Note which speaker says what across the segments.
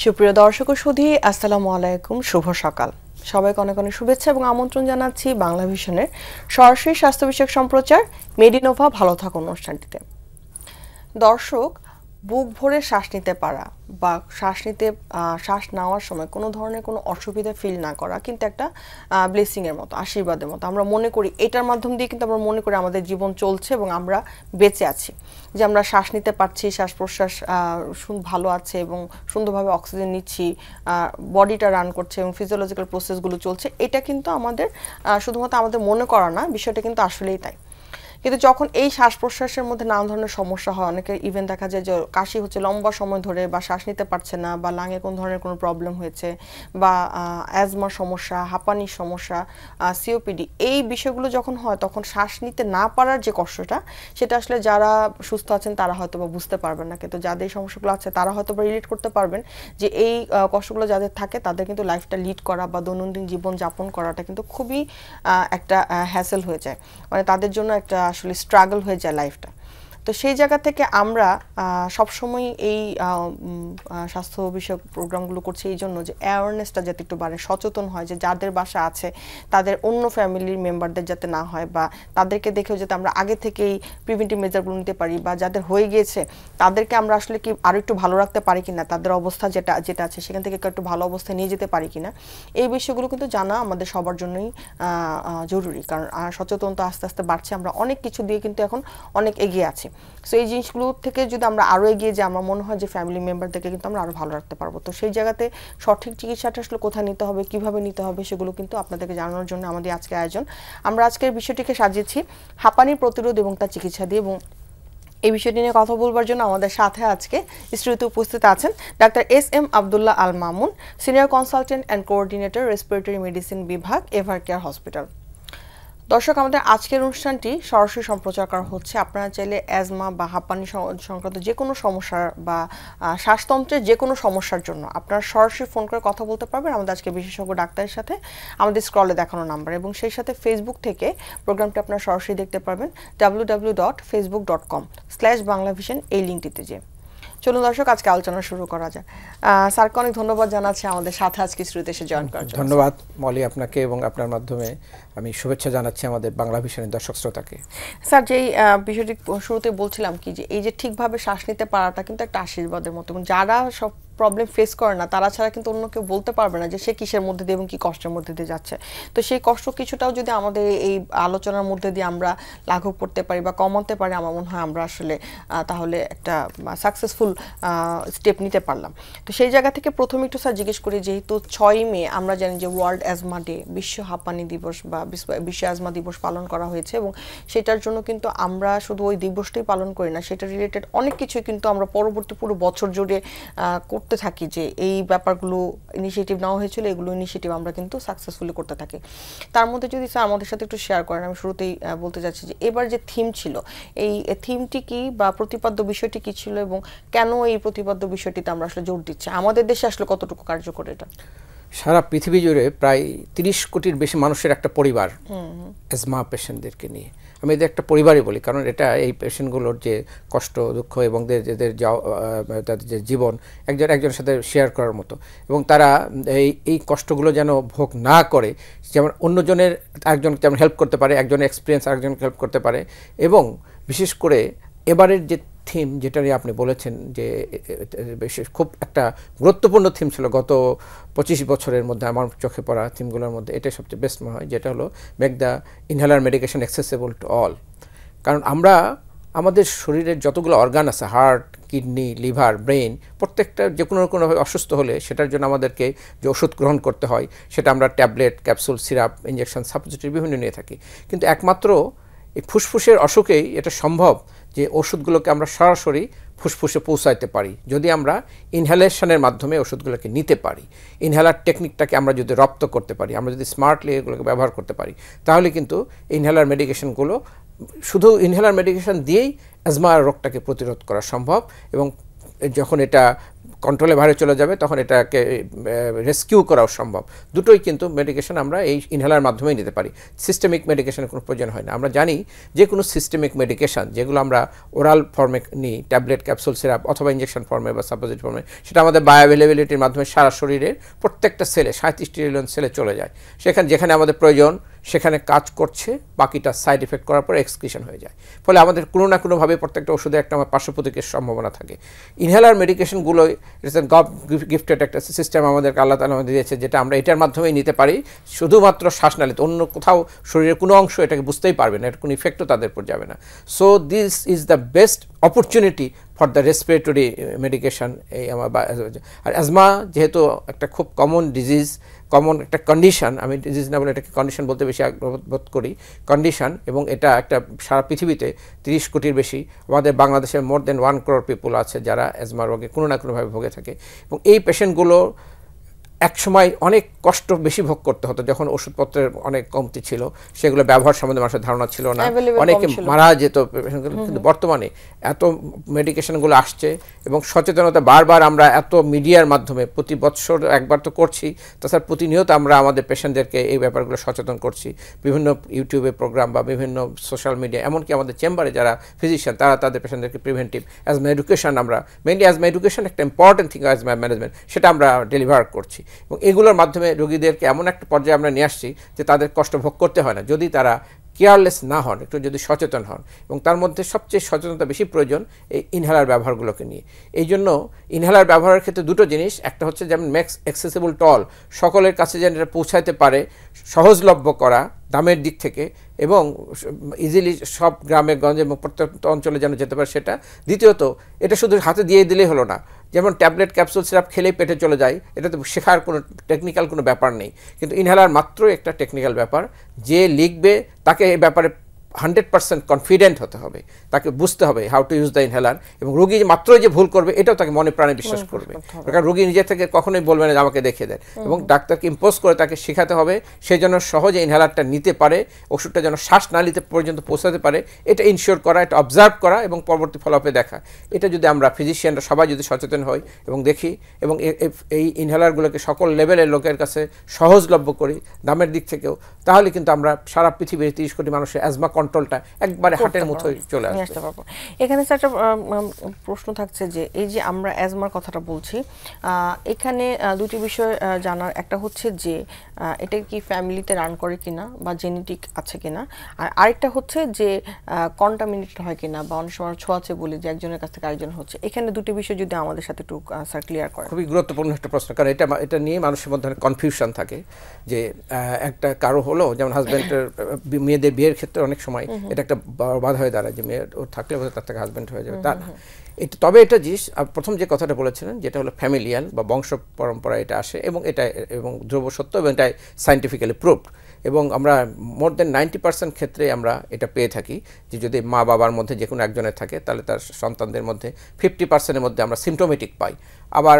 Speaker 1: সুপ্রিয় দর্শক ও সুধী, আসসালামু আলাইকুম, শুভ সকাল। সবাইকে অনেক অনেক শুভেচ্ছা এবং আমন্ত্রণ জানাচ্ছি বাংলা ভিশনের সরাসরি স্বাস্থ্য বিষয়ক সম্প্রচার মেডিনোভা ভালো থাকা অনুষ্ঠানটিতে। দর্শক, বুক ভরে শ্বাস নিতে পারা বা শ্বাস নেওয়ার সময় কোনো ধরনের কোনো অসুবিধা ফিল না করা কিন্তু একটা ব্লেসিংয়ের মতো, আশীর্বাদের মতো। আমরা মনে করি এটার মাধ্যম দিয়ে কিন্তু আমরা মনে করি আমাদের জীবন চলছে এবং আমরা বেঁচে আছি, যে আমরা শ্বাস নিতে পারছি, শ্বাস প্রশ্বাস ভালো আছে এবং সুন্দরভাবে অক্সিজেন নিচ্ছি, বডিটা রান করছে এবং ফিজিওলজিক্যাল প্রসেসগুলো চলছে। এটা কিন্তু আমাদের শুধুমাত্র আমাদের মনে করা না, বিষয়টা কিন্তু আসলেই তাই। কিন্তু যখন এই শ্বাস প্রশ্বাসের মধ্যে নানা ধরনের সমস্যা হয়, অনেকের ইভেন দেখা যায় যে কাশি হচ্ছে লম্বা সময় ধরে, বা শ্বাস নিতে পারছে না, বা লাঙে কোন ধরনের কোনো প্রবলেম হয়েছে, বা অ্যাজমার সমস্যা, হাঁপানির সমস্যা, সিওপিডি, এই বিষয়গুলো যখন হয় তখন শ্বাস নিতে না পারার যে কষ্টটা, সেটা আসলে যারা সুস্থ আছেন তারা হয়তো বা বুঝতে পারবেন না, কিন্তু যাদের সমস্যাগুলো আছে তারা হয়তো বা রিলেট করতে পারবেন যে এই কষ্টগুলো যাদের থাকে তাদের কিন্তু লাইফটা লিড করা বা দৈনন্দিন জীবন যাপন করাটা কিন্তু খুবই একটা হ্যাসেল হয়ে যায়, মানে তাদের জন্য একটা আসলে স্ট্রাগল হয়ে যায় লাইফটা। তো সেই জায়গা থেকে আমরা সবসময় এই স্বাস্থ্য বিষয়ক প্রোগ্রামগুলো করছি এই জন্য যে অ্যাওয়ারনেসটা যাতে একটু বাড়ে, সচেতন হয়, যে যাদের বাসা আছে তাদের অন্য ফ্যামিলির মেম্বারদের যাতে না হয়, বা তাদেরকে দেখেও যাতে আমরা আগে থেকেই প্রিভেন্টিভ মেজারগুলো নিতে পারি, বা যাদের হয়ে গিয়েছে তাদেরকে আমরা আসলে কি আরও একটু ভালো রাখতে পারি কিনা, তাদের অবস্থা যেটা আছে সেখান থেকে একটু ভালো অবস্থায় নিয়ে যেতে পারি কিনা, এই বিষয়গুলো কিন্তু জানা আমাদের সবার জন্যই জরুরি। কারণ সচেতনতা আস্তে আস্তে বাড়ছে, আমরা অনেক কিছু দিয়ে কিন্তু এখন অনেক এগিয়ে আছি। সো এই জিনিসগুলো থেকে যদি আমরা আরও এগিয়ে যাই, আমার মনে হয় যে ফ্যামিলি মেম্বারদেরকে কিন্তু আমরা আরও ভালো রাখতে পারবো। তো সেই জায়গাতে সঠিক চিকিৎসাটা আসলে কোথায় নিতে হবে, কিভাবে নিতে হবে, সেগুলো কিন্তু আপনাদেরকে জানানোর জন্য আমাদের আজকের আয়োজন। আমরা আজকের বিষয়টিকে সাজিয়েছি হাঁপানি প্রতিরোধ এবং তার চিকিৎসা দিয়ে, এবং এই বিষয়টি নিয়ে কথা বলবার জন্য আমাদের সাথে আজকে স্টুডিওতে উপস্থিত আছেন doctor SM. Abdullah Al Mamun, senior consultant and coordinator, respiratory medicine বিভাগ, এভার কেয়ার হসপিটাল। দর্শক, আমাদের আজকের অনুষ্ঠানটি সরাসরি সম্প্রচার করা হচ্ছে। আপনারা চাইলে অ্যাজমা বা হাঁপানি সংক্রান্ত যে কোনো সমস্যার বা শ্বাসতন্ত্রের যে কোনো সমস্যার জন্য আপনারা সরাসরি ফোন করে কথা বলতে পারবেন আমাদের আজকে বিশেষজ্ঞ ডাক্তারের সাথে, আমাদের স্ক্রলে দেখানো নাম্বার, এবং সেই সাথে ফেসবুক থেকে প্রোগ্রামটি আপনারা সরাসরি দেখতে পারবেন www.facebook.com/banglavision এই লিঙ্কটিতে যে। চলুন দর্শক, আজকে আলোচনা শুরু করা যায়। স্যারকে অনেক ধন্যবাদ জানাচ্ছি আমাদের সাথে আজকে স্টুডিওতে এসে জয়েন করার জন্য।
Speaker 2: ধন্যবাদ মলি আপনাকে, এবং আপনার মাধ্যমে আমি শুভেচ্ছা জানাচ্ছি আমাদের বাংলা ভিশনের দর্শক শ্রোতাকে।
Speaker 1: স্যার, যেই বিষয়টি শুরুতে বলছিলাম কি, যে এই যে ঠিকভাবে শ্বাস নিতে পারাটা কিন্তু একটা আশীর্বাদের মতো, এবং যারা সব প্রবলেম ফেস করে না তারা ছাড়া কিন্তু অন্য কেউ বলতে পারবে না যে সে কিসের মধ্যে দিয়ে এবং কি কষ্টের মধ্যে দিয়ে যাচ্ছে। তো সেই কষ্ট কিছুটাও যদি আমাদের এই আলোচনার মধ্যে দিয়ে আমরা লাঘব করতে পারি বা কমাতে পারি, আমার মনে হয় আমরা আসলে তাহলে একটা সাকসেসফুল স্টেপ নিতে পারলাম। তো সেই জায়গা থেকে প্রথমে একটু স্যার জিজ্ঞেস করি, যেহেতু 6ই মে আমরা জানি যে ওয়ার্ল্ড অ্যাজমা ডে, বিশ্ব হাঁপানি দিবস বা বিশ্ব অ্যাজমা দিবস পালন করা হয়েছে, এবং সেটার জন্য কিন্তু আমরা শুধু ওই দিবসটাই পালন করি না, সেটা রিলেটেড অনেক কিছুই কিন্তু আমরা পরবর্তী পুরো বছর জুড়ে করতে থাকি, যে এই ব্যাপারগুলো ইনিশিয়েটিভ নেওয়া হয়েছিল, এগুলো ইনিশিয়েটিভ আমরা কিন্তু সাকসেসফুলি করতে থাকি। তার মধ্যে যদি স্যার আমাদের সাথে একটু শেয়ার করেন, আমি শুরুতেই বলতে চাচ্ছি যে এবার যে থিম ছিল, এই থিমটি কি বা প্রতিপাদ্য বিষয়টি কি ছিল, এবং কেন এই প্রতিপাদ্য বিষয়টিতে আমরা আসলে জোর দিচ্ছি, আমাদের দেশে আসলে কতটুকু কার্যকর এটা?
Speaker 2: সারা পৃথিবী জুড়ে প্রায় 30 কোটির বেশি মানুষের একটা পরিবার অ্যাজমা পেশেন্টদেরকে নিয়ে। আমি এদের একটা পরিবারই বলি, কারণ এটা এই পেশেন্টগুলোর যে কষ্ট দুঃখ এবং তাদের যে জীবন একজনের সাথে শেয়ার করার মতো, এবং তারা এই কষ্টগুলো যেন ভোগ না করে, যেমন অন্যজনের একজন যেমন হেল্প করতে পারে, একজনের এক্সপিরিয়েন্স আরেকজনকে হেল্প করতে পারে। এবং বিশেষ করে এবারের যে থিম, যেটা নিয়ে আপনি বলেছেন যে বিশেষ খুব একটা গুরুত্বপূর্ণ থিম ছিল গত 25 বছরের মধ্যে আমার চোখে পড়া থিমগুলোর মধ্যে এটাই সবচেয়ে বেস্ট মনে হয়, যেটা হলো make the inhaler medication accessible to all. কারণ আমরা আমাদের শরীরের যতগুলো অর্গান আছে, হার্ট, কিডনি, লিভার, ব্রেন, প্রত্যেকটা যে কোনোভাবে অসুস্থ হলে সেটার জন্য আমাদেরকে যে ওষুধ গ্রহণ করতে হয়, সেটা আমরা tablet, capsule, syrup, injection, substitute বিভিন্ন নিয়ে থাকি। কিন্তু একমাত্র এই ফুসফুসের অসুখেই এটা সম্ভব যে ওষুধগুলোকে আমরা সরাসরি ফুসফুসে পৌঁছাইতে পারি, যদি আমরা ইনহেলেশনের মাধ্যমে ওষুধগুলোকে নিতে পারি। ইনহেলার টেকনিকটাকে আমরা যদি রপ্ত করতে পারি, আমরা যদি স্মার্টলি এগুলোকে ব্যবহার করতে পারি, তাহলে কিন্তু ইনহেলার মেডিকেশনগুলো শুধু ইনহেলার মেডিকেশন দিয়েই অ্যাজমা রোগটাকে প্রতিরোধ করা সম্ভব। এবং যখন এটা কন্ট্রোলে বাইরে চলে যাবে, তখন এটাকে রেস্কিউ করাও সম্ভব। দুটোই কিন্তু মেডিকেশন আমরা এই ইনহেলার মাধ্যমেই নিতে পারি, সিস্টেমিক মেডিকেশনের কোনো প্রয়োজন হয় না। আমরা জানি যে কোনো সিস্টেমিক মেডিকেশন যেগুলো আমরা ওরাল ফর্মে নিই, ট্যাবলেট, ক্যাপসুল, সিরাপ অথবা ইঞ্জেকশন ফর্মে বা সাপোজিট ফর্মে, সেটা আমাদের বায়োঅ্যাভেলেবিলিটির মাধ্যমে সারা শরীরের প্রত্যেকটা সেলে 37 ট্রিলিয়ন সেলে চলে যায়। যেখানে আমাদের প্রয়োজন সেখানে কাজ করছে, বাকিটা সাইড এফেক্ট করার পরে এক্সক্রিশন হয়ে যায়। ফলে আমাদের কোনো না কোনোভাবে প্রত্যেকটা ওষুধে একটা আমার পার্শ্ব প্রতিক্রিয়ার সম্ভাবনা থাকে। ইনহেলার মেডিকেশনগুলো গড গিফটেড একটা সিস্টেম আমাদেরকে আল্লাহ তাআলা আমাদের দিয়েছে, যেটা আমরা এটার মাধ্যমেই নিতে পারি, শুধুমাত্র শ্বাসনালীতে, অন্য কোথাও শরীরের কোনো অংশ এটাকে বুঝতেই পারবে না, এর কোনো ইফেক্টও তাদের উপর যাবে না। So this is the best opportunity for the respiratory medication. এই আমার আর অ্যাজমা যেহেতু একটা খুব কমন ডিজিজ, কমন একটা কন্ডিশন, আমি ডিজিজ না বলে এটাকে কন্ডিশন বলতে বেশি আগ্রহ বোধ করি, কন্ডিশন, এবং এটা একটা সারা পৃথিবীতে 30 কোটির বেশি, আমাদের বাংলাদেশে মোর দেন 1 crore পিপল আছে যারা অ্যাজমা রোগে কোনো না কোনোভাবে ভোগে থাকে। এবং এই পেশেন্টগুলো একসময় অনেক কষ্ট বেশি ভোগ করতে হতো যখন ওষুধপত্রের অনেক কমতি ছিল, সেগুলো ব্যবহার সম্বন্ধে মানুষের ধারণা ছিল না, অনেকে মারা যেত। কিন্তু বর্তমানে এত মেডিকেশনগুলো আসছে এবং সচেতনতা বারবার আমরা এত মিডিয়ার মাধ্যমে প্রতি বছর একবার তো করছি, তাছাড়া প্রতিনিয়ত আমরা আমাদের পেশেন্টদেরকে এই ব্যাপারগুলো সচেতন করছি, বিভিন্ন ইউটিউবে প্রোগ্রাম বা বিভিন্ন সোশ্যাল মিডিয়া, এমনকি আমাদের চেম্বারে যারা ফিজিশিয়ান তারা তাদের পেশেন্টদেরকে প্রিভেন্টিভ অ্যাজমা এডুকেশন, আমরা মেইনলি অ্যাজমা এডুকেশন একটা ইম্পর্টেন্ট থিং, অ্যাজমা ম্যানেজমেন্ট, সেটা আমরা ডেলিভার করছি। এবং এগুলোর মাধ্যমে রোগীদেরকে এমন একটা পর্যায়ে আমরা নিয়ে আসছি যে তাদের কষ্ট ভোগ করতে হয় না, যদি তারা কেয়ারলেস না হন, একটু যদি সচেতন হন। এবং তার মধ্যে সবচেয়ে সচেতনতা বেশি প্রয়োজন এই ইনহেলার ব্যবহারগুলোকে নিয়ে। এই জন্য ইনহেলার ব্যবহারের ক্ষেত্রে দুটো জিনিস, একটা হচ্ছে যেমন ম্যাক্স অ্যাক্সেসিবল টল, সকলের কাছে যেন এটা পৌঁছাতে পারে, সহজলভ্য করা দামের দিক থেকে, এবং ইজিলি সব গ্রামে গঞ্জে এবং প্রত্যন্ত অঞ্চলে যেন যেতে পারে সেটা। দ্বিতীয়ত, এটা শুধু হাতে দিয়ে দিলেই হলো না, যেমন ট্যাবলেট, ক্যাপসুল, সিরাপ খেলেই পেটে চলে যায়, এটা তো শেখার কোনো টেকনিক্যাল কোনো ব্যাপার নেই। কিন্তু ইনহেলার মাত্রই একটা টেকনিক্যাল ব্যাপার। যে লিখবে তাকে এই ব্যাপারে 100% কনফিডেন্ট হতে হবে, তাকে বুঝতে হবে how to use the inhaler, এবং রোগী মাত্রই যে ভুল করবে এটাও তাকে মনে প্রাণে বিশ্বাস করবে, কারণ রোগী নিজে থেকে কখনোই বলবে না যে আমাকে দেখিয়ে দেন, এবং ডাক্তারকে ইম্পোজ করে তাকে শেখাতে হবে সেই জন্য সহজে ইনহেলারটা নিতে পারে, ওষুধটা যেন শ্বাসনালীতে পর্যন্ত পৌঁছাতে পারে, এটা ইনশিওর করা, এটা অবজার্ভ করা এবং পরবর্তী ফলোআপে দেখা। এটা যদি আমরা ফিজিশিয়ানরা সবাই যদি সচেতন হই এবং দেখি, এবং এই ইনহেলারগুলোকে সকল লেভেলের লোকের কাছে সহজলভ্য করি দামের দিক থেকেও, তাহলে কিন্তু আমরা সারা পৃথিবীর 30 কোটি মানুষের অ্যাজমা কন্ট্রোলটা একবারে হাটের মুঠোয় চলে আসতে পারবো।
Speaker 1: এখানে একটা প্রশ্ন থাকছে যে এই যে আমরা অ্যাজমার কথাটা বলছি, এখানে দুটি বিষয় জানার, একটা হচ্ছে যে এটা কি ফ্যামিলিতে রান করে কিনা বা জেনেটিক আছে কিনা, আর আরেকটা হচ্ছে যে কন্টামিনেটেড হয় কিনা বা অনেক সময় ছোঁয়াচে বলি যে একজনের কাছ থেকে আরেকজন হচ্ছে। এখানে দুটি বিষয় যদি আমাদের সাথে একটু স্যার ক্লিয়ার করেন।
Speaker 2: খুবই গুরুত্বপূর্ণ একটা প্রশ্ন, কারণ এটা নিয়ে মানুষের মধ্যে কনফিউশন থাকে যে একটা কারো হলো, যেমন হাজব্যান্ডের মেয়েদের বিয়ের ক্ষেত্রে অনেক সময় এটা একটা বাধা হয়ে দাঁড়ায় যে মেয়ে ওর থাকলে তার থেকে হাজব্যান্ড হয়ে যাবে, তা না। তবে এটা জিনিস প্রথম যে কথাটা বলেছিলেন যেটা হলো ফ্যামিলিয়াল বা বংশ পরম্পরা, এটা আসে এবং এটা এবং ধ্রুব সত্য এবং এটা সায়েন্টিফিক্যালি প্রুভড, এবং আমরা মোর দেন 90% ক্ষেত্রে আমরা এটা পেয়ে থাকি যে যদি মা বাবার মধ্যে যে কোনো একজনের থাকে তাহলে তার সন্তানদের মধ্যে 50%-এর মধ্যে আমরা সিমটোমেটিক পাই। আবার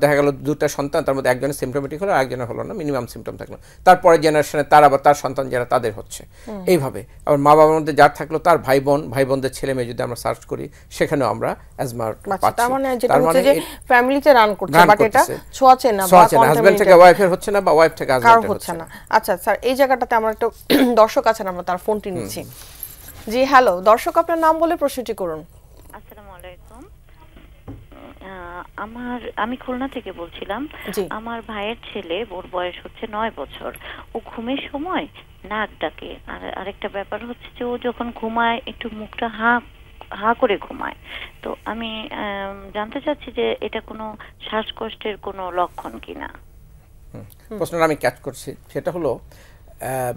Speaker 2: দেখা গেল দুটো সন্তান, তার মধ্যে একজনের সিমটোমেটিক হলো আর একজনের হলো না, মিনিমাম সিমটম থাকলো, তারপরে জেনারেশনে তার আবার তার সন্তান যারা তাদের হচ্ছে এইভাবে। আবার মা বাবার মধ্যে যার থাকলো তার ভাই বোনদের ছেলে মেয়ে যদি আমরা সার্চ করি সেখানেও আমরা অ্যাজমার পাচ্ছি।
Speaker 1: তার মানে যেটা হচ্ছে যে ফ্যামিলিতে রান করছে, বাট এটা ছোঁয়াচে না, বা
Speaker 2: হাজবেন্ড থেকে ওয়াইফের হচ্ছে না বা ওয়াইফ থেকে হাজবেন্ডের হচ্ছে না।
Speaker 1: আচ্ছা স্যার, এই জায়গাটাতে আমরা একটা দর্শক আছেন, আমরা তার ফোনটি নিচ্ছি। জি হ্যালো দর্শক, আপনার নাম বলে প্রশ্নটি করুন।
Speaker 3: আসসালামু আলাইকুম, আমি খুলনা থেকে বলছিলাম। আমার ভাইয়ের ছেলে, ওর বয়স হচ্ছে 9 বছর, ও ঘুমের সময় নাক ডাকে, আর আরেকটা ব্যাপার হচ্ছে যে ও যখন ঘুমায় একটু মুখটা হা করে ঘুমায়। তো আমি জানতে চাচ্ছি যে এটা কোনো শ্বাসকষ্টের কোনো লক্ষণ কিনা।
Speaker 2: প্রশ্নটা আমি ক্যাচ করছি, সেটা হলো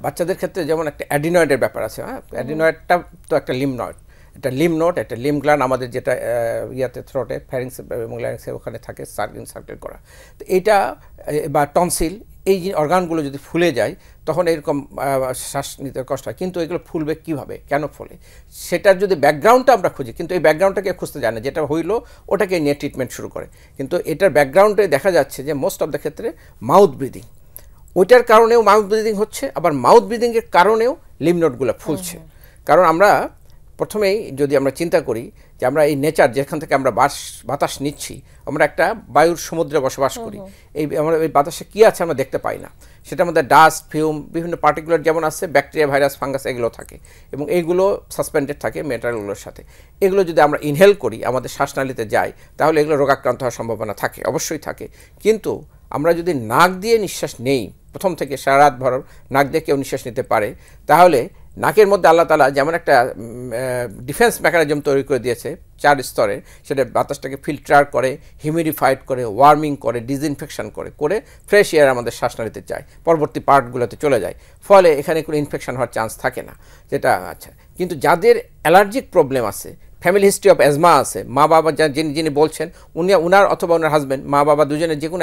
Speaker 2: বাচ্চাদের ক্ষেত্রে যেমন একটা অ্যাডিনয়েডের ব্যাপার আছে। হ্যাঁ, অ্যাডিনয়েডটা তো একটা লিমনয়েড, এটা লিমনোড, একটা লিম গ্ল্যান্ড আমাদের যেটা ইয়াতে থ্রোটে ফ্যারিংস এবং ল্যারিংসে ওখানে থাকে সার্কেল করা। তো এইটা বা টনসিল, এই যে অর্গানগুলো যদি ফুলে যায় তখন এরকম শ্বাস নিতে কষ্ট হয়। কিন্তু এগুলো ফুলবে কীভাবে, কেন ফলে, সেটার যদি ব্যাকগ্রাউন্ডটা আমরা খুঁজি, কিন্তু এই ব্যাকগ্রাউন্ডটাকে খুঁজতে যায় না, যেটা হইলো ওটাকে নিয়ে ট্রিটমেন্ট শুরু করে। কিন্তু এটার ব্যাকগ্রাউন্ডে দেখা যাচ্ছে যে মোস্ট অফ দ্য ক্ষেত্রে মাউথ ব্রিদিং, ওইটার কারণেও মাউথ ব্রিদিং হচ্ছে, আবার মাউথ ব্রিদিংয়ের কারণেও লিমনোডগুলো ফুলছে। কারণ আমরা প্রথমেই যদি আমরা চিন্তা করি যে আমরা এই নেচার যেখান থেকে আমরা বাতাস নিচ্ছি, আমরা একটা বায়ুর সমুদ্রে বসবাস করি, আমরা এই বাতাসে কী আছে আমরা দেখতে পাই না, সেটার মধ্যে ডাস্ট, ফিউম, বিভিন্ন পার্টিকুলার যেমন আছে, ব্যাকটেরিয়া, ভাইরাস, ফাঙ্গাস এগুলো থাকে এবং এইগুলো সাসপেন্ডেড থাকে মেটালগুলোর সাথে। এগুলো যদি আমরা ইনহেল করি, আমাদের শ্বাসনালীতে যায়, তাহলে এগুলো রোগাক্রান্ত হওয়ার সম্ভাবনা থাকে, অবশ্যই থাকে। কিন্তু আমরা যদি নাক দিয়ে নিঃশ্বাস নেই, প্রথম থেকে সারা রাত ভর নাক দিয়ে কেউ নিঃশ্বাস নিতে পারে, তাহলে নাকের মধ্যে আল্লাহ তাআলা যেমন একটা ডিফেন্স মেকানিজম তৈরি করে দিয়েছে 4 স্তরে, সেটা বাতাসটাকে ফিল্টার করে, হিউমিডিফাইড করে, ওয়ার্মিং করে, ডিসইনফেকশন করে ফ্রেশ এয়ার আমাদের শ্বাসনালীতে যায়, পরবর্তী পার্টগুলোতে চলে যায়, ফলে এখানে কোনো ইনফেকশন হওয়ার চান্স থাকে না, যেটা আচ্ছা। কিন্তু যাদের অ্যালার্জিক প্রবলেম আছে, ফ্যামিলি হিস্ট্রি অফ অ্যাজমা আছে, মা বাবা যিনি বলছেন উনার অথবা ওনার হাজব্যান্ড, মা বাবা দুজনের যে কোনো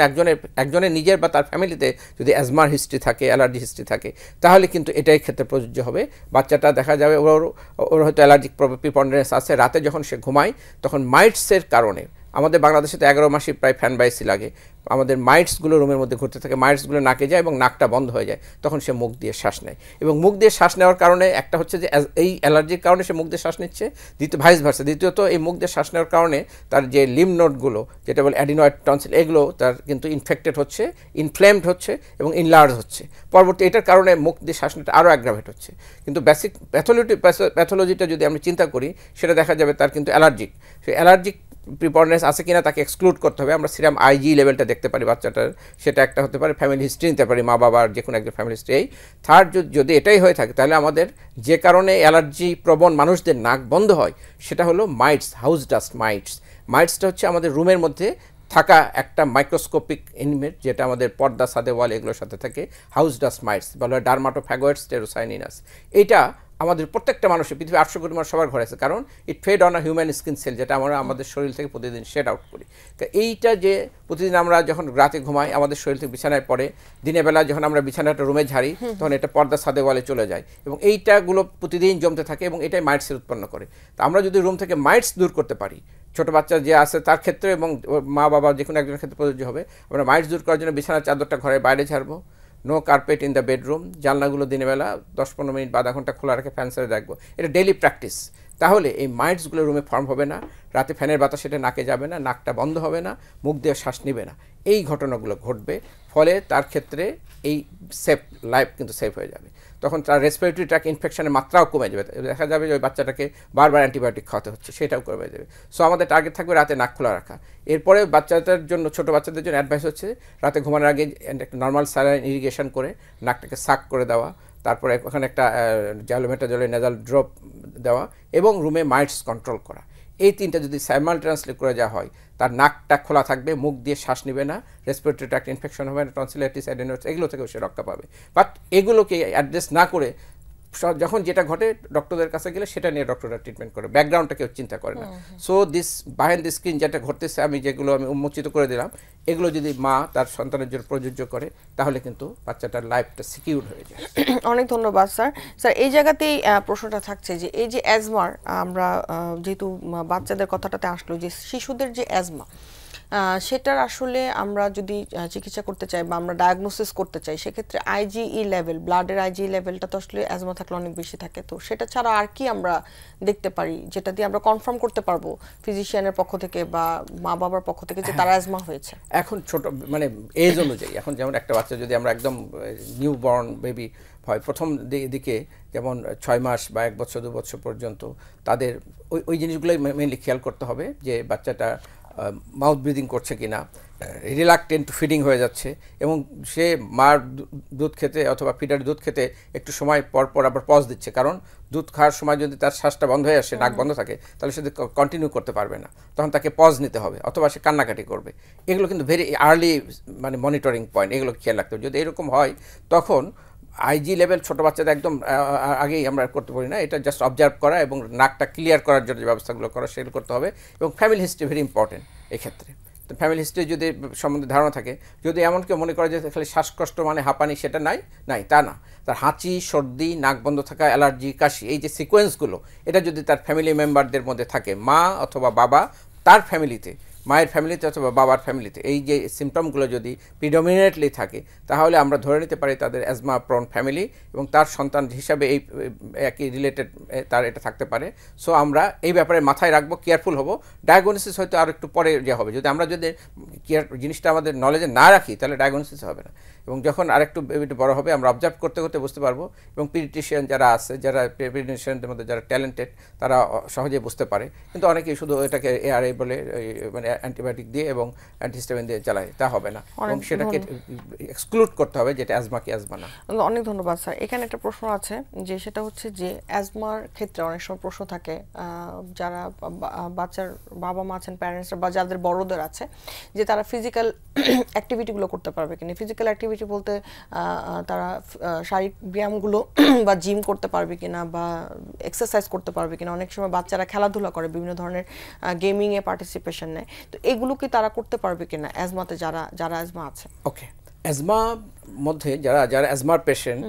Speaker 2: একজনের নিজের বা তার ফ্যামিলিতে যদি অ্যাজমার হিস্ট্রি থাকে, অ্যালার্জি হিস্ট্রি থাকে, তাহলে কিন্তু এটাই ক্ষেত্রে প্রযোজ্য হবে। বাচ্চাটা দেখা যাবে ওর হয়তো অ্যালার্জিক প্রিপন্ডারেন্স আছে, রাতে যখন সে ঘুমায় তখন মাইটসের কারণে, আমাদের বাংলাদেশে তো 11 মাসই প্রায় ফ্যান বা এসি লাগে, আমাদের মাইটসগুলো রুমের মধ্যে ঘুরতে থাকে, মাইটসগুলো নাকে যায় এবং নাকটা বন্ধ হয়ে যায়, তখন সে মুখ দিয়ে শ্বাস নেয়, এবং মুখ দিয়ে শ্বাস নেওয়ার কারণে একটা হচ্ছে যে এই অ্যালার্জির কারণে সে মুখ দিয়ে শ্বাস নিচ্ছে, দ্বিতীয়ত এই মুখ দিয়ে শ্বাস নেওয়ার কারণে তার যে লিম্ফ নোডগুলো, যেটা বলে অ্যাডিনয়েড টনসিল, এগুলো তার কিন্তু ইনফেক্টেড হচ্ছে, ইনফ্লেমড হচ্ছে এবং ইনলার্জ হচ্ছে, পরবর্তী এটার কারণে মুখ দিয়ে শ্বাস নেওয়াটা আরও অ্যাগ্রাভেট হচ্ছে। কিন্তু বেসিক প্যাথোলজিটা যদি আমরা চিন্তা করি, সেটা দেখা যাবে তার কিন্তু অ্যালার্জিক, সেই অ্যালার্জিক প্রিপন্ডারেন্স আছে কিনা তাকে এক্সক্লুড করতে হবে। আমরা সিরাম আইজি লেভেলটা দেখতে পারি বাচ্চাটার, সেটা একটা হতে পারে, ফ্যামিলি হিস্ট্রি নিতে পারি, মা বাবার যে কোনো একটা ফ্যামিলি হিস্ট্রি। এই থার্ড যদি এটাই হয়ে থাকে, তাহলে আমাদের যে কারণে অ্যালার্জি প্রবণ মানুষদের নাক বন্ধ হয়, সেটা হলো মাইটস, হাউস ডাস্ট মাইটস। মাইটসটা হচ্ছে আমাদের রুমের মধ্যে থাকা একটা মাইক্রোস্কোপিক এনিমেট, যেটা আমাদের পর্দা, সাদে, ওয়াল এগুলোর সাথে থাকে, হাউস ডাস্ট মাইটস বলা হয় ডার্মাটোফ্যাগয়েডস টেরোসাইনিনাস। এইটা আমাদের প্রত্যেকটা মানুষের, পৃথিবী 800 কোটি মানুষ সবার ঘরে আছে, কারণ it fed on a human skin cell, যেটা আমরা আমাদের শরীর থেকে প্রতিদিন শেড আউট করি। তো এইটা যে প্রতিদিন আমরা যখন রাতে ঘুমাই, আমাদের শরীর থেকে বিছানায় পড়ে, দিনের বেলা যখন আমরা বিছানাটা রুমে ঝাড়ি, তখন এটা পর্দা, সাদে, ওয়ালে চলে যায়, এবং এইটাগুলো প্রতিদিন জমতে থাকে এবং এটাই মাইটসের উৎপন্ন করে। তো আমরা যদি রুম থেকে মাইটস দূর করতে পারি, ছোটো বাচ্চা যে আছে তার ক্ষেত্রে এবং মা বাবা যে কোনো একজনের ক্ষেত্রে প্রযোজ্য হবে, আমরা মাইটস দূর করার জন্য বিছানার চাদরটা ঘরের বাইরে ছাড়বো, no carpet in the bedroom, জানলাগুলো দিনের বেলা 10-15 মিনিট বা আধা ঘন্টা খোলা রেখে ফ্যান সাইডে রাখবো, এটা ডেইলি প্র্যাকটিস। তাহলে এই মাইটসগুলো রুমে ফর্ম হবে না, রাতে ফ্যানের বাতাস সেটা নাকে যাবে না, নাকটা বন্ধ হবে না, মুখ দিয়ে শ্বাস নেবে না, এই ঘটনাগুলো ঘটবে, ফলে তার ক্ষেত্রে এই লাইফ কিন্তু সেফ হয়ে যাবে। তখন তার রেসপিরেটরি ট্র্যাক ইনফেকশনের মাত্রাও কমে যাবে, দেখা যাবে যে ওই বাচ্চাটাকে বারবার অ্যান্টিবায়োটিক খাওয়াতে হচ্ছে, সেটাও কমে যাবে। সো আমাদের টার্গেট থাকবে রাতে নাক খোলা রাখা। এরপরে বাচ্চাদের জন্য, ছোটো বাচ্চাদের জন্য অ্যাডভাইস হচ্ছে রাতে ঘুমানোর আগে একটা নর্মাল স্যালাইন ইরিগেশন করে নাকটাকে সাক করে দেওয়া, তারপরে ওখানে একটা জালোমেটাজলের নেজাল ড্রপ দেওয়া, এবং রুমে মাইটস কন্ট্রোল করা। এই তিনটা যদি সাইমালটেনিয়াসলি করে যাওয়া হয়, তার নাকটা খোলা থাকবে, মুখ দিয়ে শ্বাস নেবে না, রেসপিরেটরি ট্র্যাক্ট ইনফেকশন হবে না, টনসিলাইটিস, অ্যাডেনোইডস এগুলো থেকেও সে রক্ষা পাবে। বাট এগুলোকে অ্যাড্রেস না করে যখন যেটা ঘটে ডক্টরদের কাছে গেলে সেটা নিয়ে ডক্টররা ট্রিটমেন্ট করে, ব্যাকগ্রাউন্ডটা কেউ চিন্তা করে না। So this behind the screen যেটা ঘটতেছে, আমি যেগুলো উন্মোচিত করে দিলাম, এগুলো যদি মা তার সন্তানের জন্য প্রযোজ্য করে, তাহলে কিন্তু বাচ্চাটার লাইফটা সিকিউর হয়ে যায়।
Speaker 1: অনেক ধন্যবাদ স্যার। স্যার এই জায়গাতেই প্রশ্নটা থাকছে যে এই যে অ্যাজমার, আমরা যেহেতু বাচ্চাদের কথাটাতে আসলো, যে শিশুদের যে অ্যাজমা, সেটার আসলে আমরা যদি চিকিৎসা করতে চাই বা আমরা ডায়াগনোসিস করতে চাই, সেক্ষেত্রে আইজিই লেভেল, ব্লাডের আইজিই লেভেলটা তো আসলে অ্যাজমা থাকলে অনেক বেশি থাকে, তো সেটা ছাড়া আর কি আমরা দেখতে পারি যেটা দিয়ে আমরা কনফার্ম করতে পারবো ফিজিশিয়ানের পক্ষ থেকে বা মা বাবার পক্ষ থেকে যে তার অ্যাজমা হয়েছে?
Speaker 2: এখন ছোট মানে এজ অনুযায়ী, এখন যেমন একটা বাচ্চা যদি আমরা একদম নিউ বর্ন বেবি হয়, প্রথম দিকে যেমন 6 মাস বা 1 বছর 2 বছর পর্যন্ত, তাদের ওই জিনিসগুলোই মেনলি খেয়াল করতে হবে, যে বাচ্চাটা মাউথ ব্রিদিং করছে কিনা, রিলাক্টেন্ট টু ফিডিং হয়ে যাচ্ছে, এবং সে মার দুধ খেতে অথবা ফিডার দুধ খেতে একটু সময় পর পর আবার পজ দিচ্ছে, কারণ দুধ খাওয়ার সময় যদি তার শ্বাসটা বন্ধ হয়ে আসে, নাক বন্ধ থাকে, তাহলে সে কন্টিনিউ করতে পারবে না, তখন তাকে পজ নিতে হবে, অথবা সে কান্নাকাটি করবে। এগুলো কিন্তু ভেরি আর্লি মানে মনিটরিং পয়েন্ট, এগুলো খেয়াল রাখতে হবে। যদি এরকম হয়, তখন আইজি লেভেল ছোটো বাচ্চাদের একদম আগেই আমরা করতে পারি না, এটা জাস্ট অবজার্ভ করা এবং নাকটা ক্লিয়ার করার জন্য যে ব্যবস্থাগুলো করা সেগুলো করতে হবে, এবং ফ্যামিলি হিস্ট্রি ভেরি ইম্পর্টেন্ট এক্ষেত্রে। তো ফ্যামিলি হিস্ট্রি যদি সম্বন্ধে ধারণা থাকে, যদি এমন কেউ মনে করে যে খালি শ্বাসকষ্ট মানে হাঁপানি, সেটা নাই তা না, তার হাঁচি, সর্দি, নাক বন্ধ থাকা, অ্যালার্জি, কাশি, এই যে সিকোয়েন্সগুলো, এটা যদি তার ফ্যামিলি মেম্বারদের মধ্যে থাকে, মা অথবা বাবা তার ফ্যামিলিতে, মায়ের ফ্যামিলিতে অথবা বাবার ফ্যামিলিতে এই যে সিমটমগুলো যদি প্রিডমিনেটলি থাকে তাহলে আমরা ধরে নিতে পারি তাদের অ্যাজমা প্রন ফ্যামিলি এবং তার সন্তান হিসাবে এই একই রিলেটেড তার এটা থাকতে পারে। সো আমরা এই ব্যাপারে মাথায় রাখবো, কেয়ারফুল হব। ডায়াগনোসিস হয়তো আর একটু পরে যে হবে, যদি আমরা যদি জিনিসটা আমাদের নলেজে না রাখি তাহলে ডায়াগনোসিস হবে না, এবং যখন আরেকটু বেবিটা বড় হবে আমরা অবজার্ভ করতে করতে বুঝতে পারবো। এবং পিডিয়াট্রিশিয়ান যারা আছে, যারা পিডিয়াট্রিশিয়ানদের মধ্যে যারা ট্যালেন্টেড, তারা সহজে বুঝতে পারে। কিন্তু অনেকেই শুধু এটাকে এআরএ বলে মানে অ্যান্টিবায়োটিক দিয়ে এবং অ্যান্টিহিস্টামিন দিয়ে চালায়, তা হবে না, এবং সেটাকে এক্সক্লুড করতে হবে যেটা অ্যাজমা কি অ্যাজমা না।
Speaker 1: অনেক ধন্যবাদ স্যার। এখানে একটা প্রশ্ন আছে যে সেটা হচ্ছে যে অ্যাজমার ক্ষেত্রে অনেক সময় প্রশ্ন থাকে যারা বাচ্চার বাবা মা আছেন, প্যারেন্টসরা বা যাদের বড়দের আছে, যে তারা ফিজিক্যাল অ্যাক্টিভিটিগুলো করতে পারবে কিনা। ফিজিক্যাল অ্যাক্টিভিটি বলতে তারা শারীরিক ব্যায়ামগুলো বা জিম করতে পারবে কিনা বা এক্সারসাইজ করতে পারবে কিনা। অনেক সময় বাচ্চারা খেলাধুলা করে, বিভিন্ন ধরনের গেমিংয়ে পার্টিসিপেশন নেয়, তো এগুলো কি তারা করতে পারবে কিনা অ্যাজমাতে, যারা অ্যাজমা আছে?
Speaker 2: ওকে, অ্যাজমা মধ্যে যারা অ্যাজমার পেশেন্ট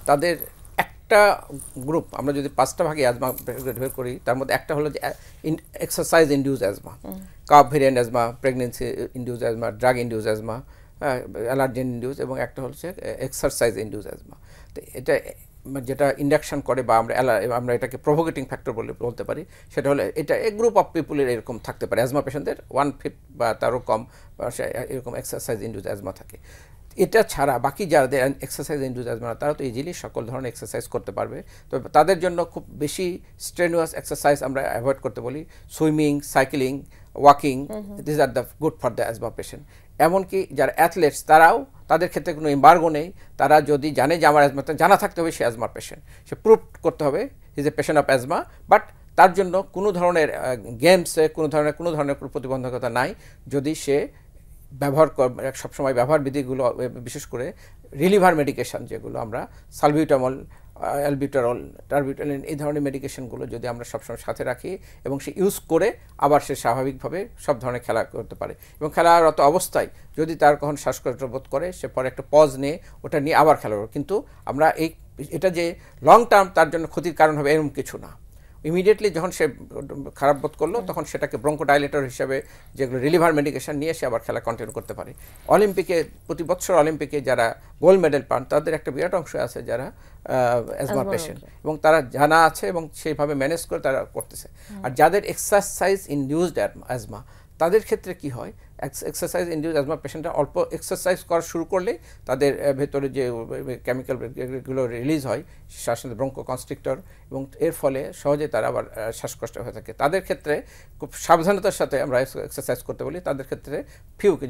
Speaker 2: তাদের একটা গ্রুপ, আমরা যদি 5টা ভাগে অ্যাজমা বের করি, তার মধ্যে একটা হলো যে exercise induce asthma, cup variant asthma, pregnancy induce asthma, drug induce asthma, allergen induce, এবং একটা হচ্ছে এক্সারসাইজ ইনডিউস অ্যাজমা। তো এটা যেটা ইন্ডাকশন করে বা আমরা এটাকে প্রভোকেটিং ফ্যাক্টর বলতে পারি, সেটা হলে এটা এক গ্রুপ অফ পিপুলের এরকম থাকতে পারে। অ্যাজমা পেশেন্টদের 1/5 বা তারও কম এরকম এক্সারসাইজ ইনডিউস অ্যাজমা থাকে। এটা ছাড়া বাকি যাদের এক্সারসাইজ ইনডিউস অ্যাজমা, তারা তো ইজিলি সকল ধরনের এক্সারসাইজ করতে পারবে। তো তাদের জন্য খুব বেশি স্ট্রেনুয়াস এক্সারসাইজ আমরা অ্যাভয়েড করতে বলি। Swimming, cycling, walking, this are the good for the asthma patient. এমনকি যারা অ্যাথলেটস, তারাও, তাদের ক্ষেত্রে কোনো এম্বার্গো নেই। তারা যদি জানে যে আমার অ্যাজমা, জানা থাকতে হবে সে অ্যাজমার পেশেন্ট, সে প্রুভ করতে হবে is a patient of asthma. But তার জন্য কোনো ধরনের গেমসে কোনো ধরনের প্রতিবন্ধকতা নাই, যদি সে ব্যবহার সবসময় ব্যবহার বিধিগুলো, বিশেষ করে রিলিভার মেডিকেশন যেগুলো আমরা সালবিউটামল, অ্যালবিউটারল, টার্বিউটালিন, এই ধরনের মেডিকেশনগুলো যদি আমরা সবসময় সাথে রাখি এবং সে ইউজ করে, আবার সে স্বাভাবিকভাবে সব ধরনের খেলা করতে পারে। এবং খেলারত অবস্থায় যদি তার কখন শ্বাসকষ্ট বোধ করে, সে পরে একটা পজ নিয়ে ওটা নিয়ে আবার খেলা করে। কিন্তু আমরা এটা যে লং টার্ম তার জন্য ক্ষতির কারণ হবে এরকম কিছু না। ইমিডিয়েটলি যখন সে খারাপ বোধ করলো, তখন সেটাকে ব্রঙ্কোডাইলেটর হিসেবে যেগুলো রিলিভার মেডিকেশন নিয়ে সে আবার খেলা কন্টিনিউ করতে পারে। অলিম্পিকে, প্রতি বছর অলিম্পিকে যারা গোল্ড মেডেল পান, তাদের একটা বিরাট অংশ আছে যারা অ্যাজমা পেশেন্ট, এবং তারা জানা আছে এবং সেইভাবে ম্যানেজ করে তারা করতেছে। আর যাদের এক্সারসাইজ ইনডিউসড অ্যাজমা, তাদের ক্ষেত্রে কি হয়, এক্সারসাইজ ইনডিউস অ্যাজমা পেশেন্টরা অল্প এক্সারসাইজ করা শুরু করলে তাদের ভেতরে যে কেমিক্যালগুলো রিলিজ হয়, শ্বাসনালী ব্রঙ্কোকনস্ট্রিক্টর, এবং এর ফলে সহজে তারা আবার শ্বাসকষ্ট হয়ে থাকে। তাদের ক্ষেত্রে খুব সাবধানতার সাথে আমরা এক্সারসাইজ করতে বলি। তাদের ক্ষেত্রে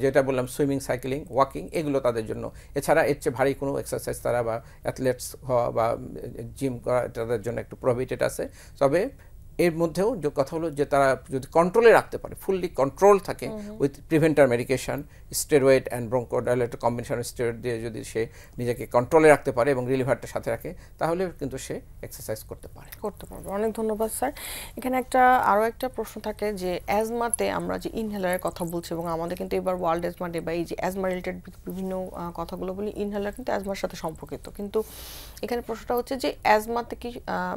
Speaker 2: যেটা বললাম, সুইমিং, সাইক্লিং, ওয়াকিং, এগুলো তাদের জন্য। এছাড়া এর চেয়ে ভারী কোনো এক্সারসাইজ তারা বা অ্যাথলেটস হওয়া বা জিম করা, তাদের জন্য একটু প্রোহিবিটেড আছে। তবে এর মধ্যেও যে কথা হলো যে তারা যদি কন্ট্রোলে রাখতে পারে, ফুললি কন্ট্রোল থাকে with preventer medication, steroid and bronchodilator combination steroid দিয়ে যদি সে নিজেকে কন্ট্রোলে রাখতে পারে এবং রিলিভারটা সাথে রাখে, তাহলে কিন্তু সে এক্সারসাইজ করতে পারবে।
Speaker 1: অনেক ধন্যবাদ স্যার। এখানে আরও একটা প্রশ্ন থাকে যে অ্যাজমাতে আমরা যে ইনহেলারের কথা বলছি, এবং আমাদের কিন্তু এবার ওয়ার্ল্ড অ্যাজমা ডে বা এই যে অ্যাজমা রিলেটেড বিভিন্ন কথাগুলো বলি, ইনহেলার কিন্তু অ্যাজমার সাথে সম্পর্কিত। কিন্তু এখানে প্রশ্নটা হচ্ছে যে অ্যাজমাতে কি